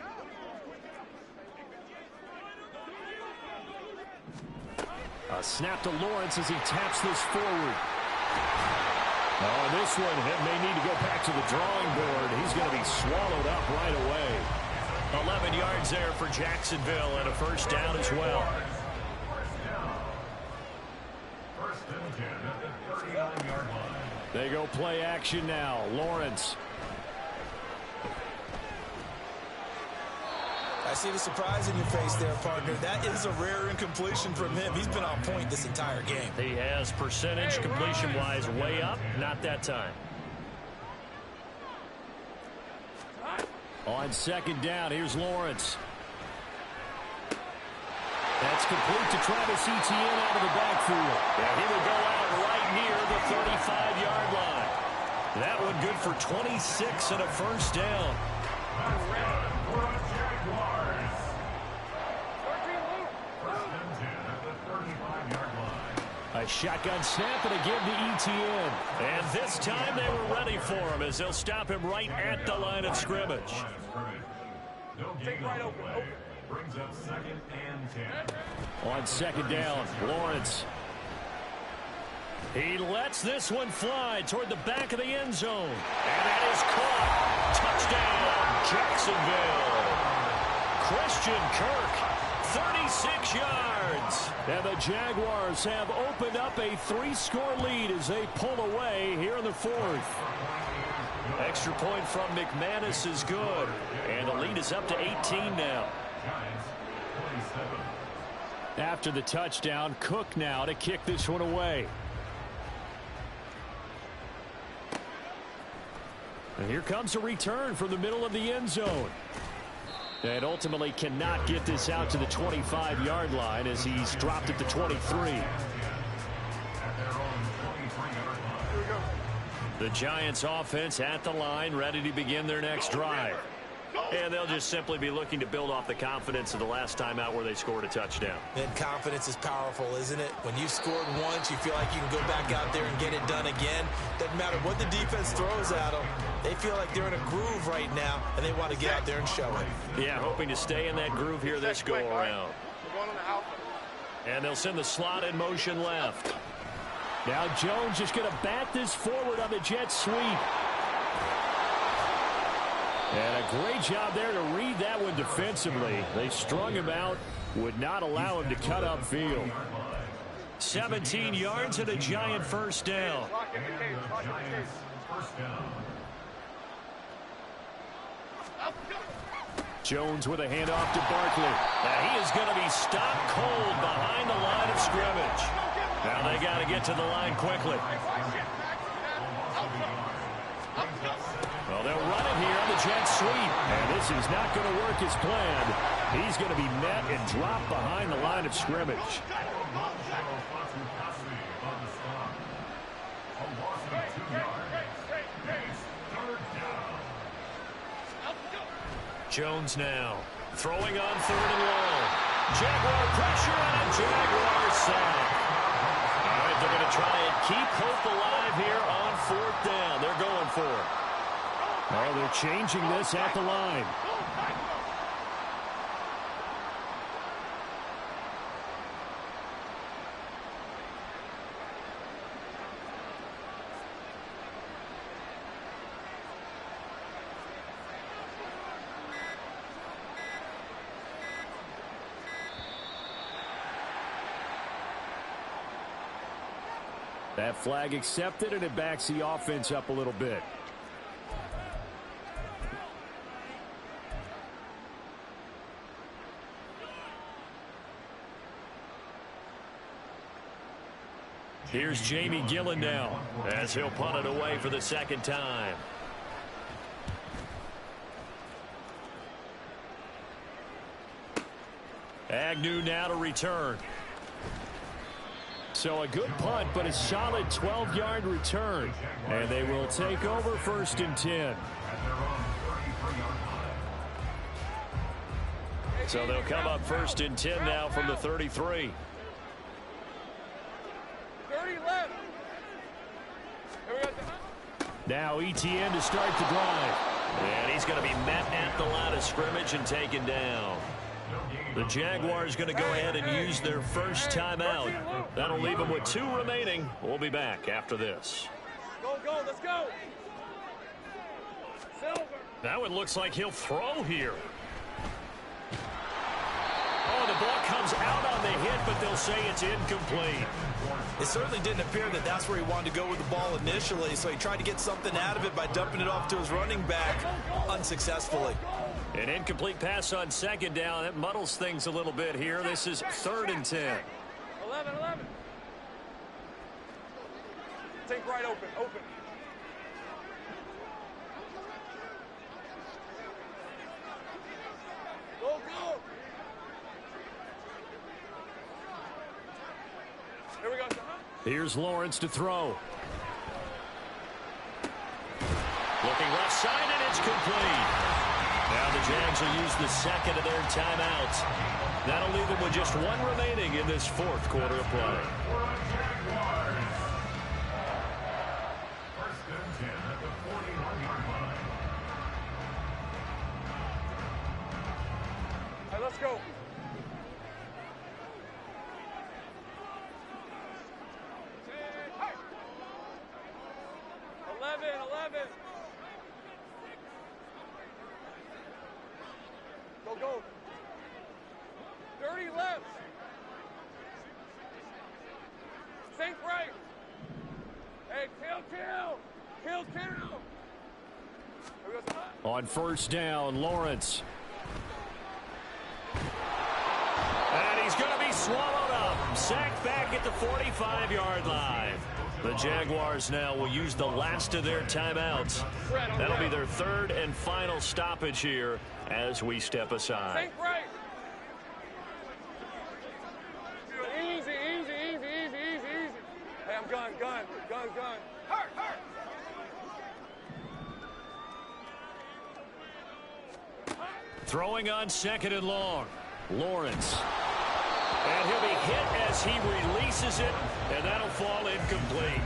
A snap to Lawrence as he taps this forward. Oh, this one may need to go back to the drawing board. He's going to be swallowed up right away. 11 yards there for Jacksonville and a first down as well. First and 10 at the 39-yard line. They go play action now. Lawrence. I see the surprise in your face there, partner. That is a rare incompletion from him. He's been on point this entire game. He has percentage completion-wise way up. Not that time. On second down, here's Lawrence. That's complete to Travis Etienne out of the backfield. And he will go out right near the 35-yard line. That one good for 26 and a first down. A shotgun snap and again to Etienne. And this time they were ready for him as they'll stop him right at the line of scrimmage. Take right open. Brings up 2nd and 10. On second down, Lawrence. He lets this one fly toward the back of the end zone. And that is caught. Touchdown, Jacksonville. Christian Kirk. 36 yards. And the Jaguars have opened up a 3-score lead as they pull away here in the fourth. Extra point from McManus is good. And the lead is up to 18 now. After the touchdown, Cook now to kick this one away. And here comes a return from the middle of the end zone. And ultimately cannot get this out to the 25-yard line as he's dropped at the 23. The Giants offense at the line, ready to begin their next drive. And they'll just simply be looking to build off the confidence of the last time out where they scored a touchdown. And confidence is powerful, isn't it? When you've scored once, you feel like you can go back out there and get it done again. Doesn't matter what the defense throws at them. They feel like they're in a groove right now, and they want to get out there and show it. Yeah, hoping to stay in that groove here this go-around. And they'll send the slot in motion left. Now Jones just going to bat this forward on the jet sweep. And a great job there to read that one defensively. They strung him out, would not allow him to cut upfield. 17 yards and a Giant first down. Jones with a handoff to Barkley. And he is going to be stopped cold behind the line of scrimmage. Now they got to get to the line quickly. Well, they'll run it here on the jet sweep. And this is not going to work as planned. He's going to be met and dropped behind the line of scrimmage. Jones now throwing on 3rd and long. Jaguar pressure on a Jaguar sack. All right, they're going to try and keep hope alive here on 4th down. They're going for it. Oh, they're changing this at the line. That flag accepted, and it backs the offense up a little bit. Here's Jamie Gillen now as he'll punt it away for the 2nd time. Agnew now to return. So a good punt, but a solid 12-yard return. And they will take over 1st and 10. So they'll come up 1st and 10 now from the 33. 30 left. Now ETN to start the drive. And he's going to be met at the line of scrimmage and taken down. The Jaguars going to go ahead and use their first timeout. That'll leave them with 2 remaining. We'll be back after this. Go, go, let's go. Silver. Now it looks like he'll throw here. Oh, the ball comes out on the hit, but they'll say it's incomplete. It certainly didn't appear that that's where he wanted to go with the ball initially, so he tried to get something out of it by dumping it off to his running back unsuccessfully. An incomplete pass on 2nd down. That muddles things a little bit here. This is 3rd and 10. 11. Take right open. Go. Here we go. Here's Lawrence to throw. Looking left side, and it's complete. Now the Jags will use the 2nd of their timeouts. That'll leave them with just 1 remaining in this 4th quarter of play. All right, let's go. Hey. 11. Go. 30 left. Think right. Hey, kill. On 1st down, Lawrence. And he's going to be swallowed up. Sacked back at the 45-yard line. The Jaguars now will use the last of their timeouts. That'll be their 3rd and final stoppage here as we step aside. Think right. Easy. Hey, I'm gun. Hurt. Throwing on 2nd and long. Lawrence. And he'll be hit as he releases it, and that'll fall incomplete.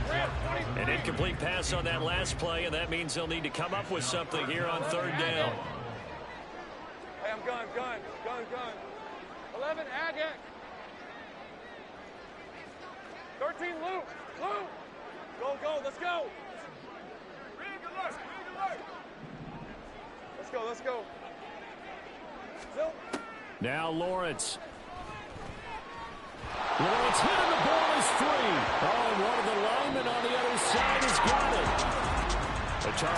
An incomplete pass on that last play, and that means they'll need to come up with something here on 3rd down. Hey, I'm gun. 11, Agate. 13, Luke. Go, let's go. Let's go. Now Lawrence. Lawrence hitting the ball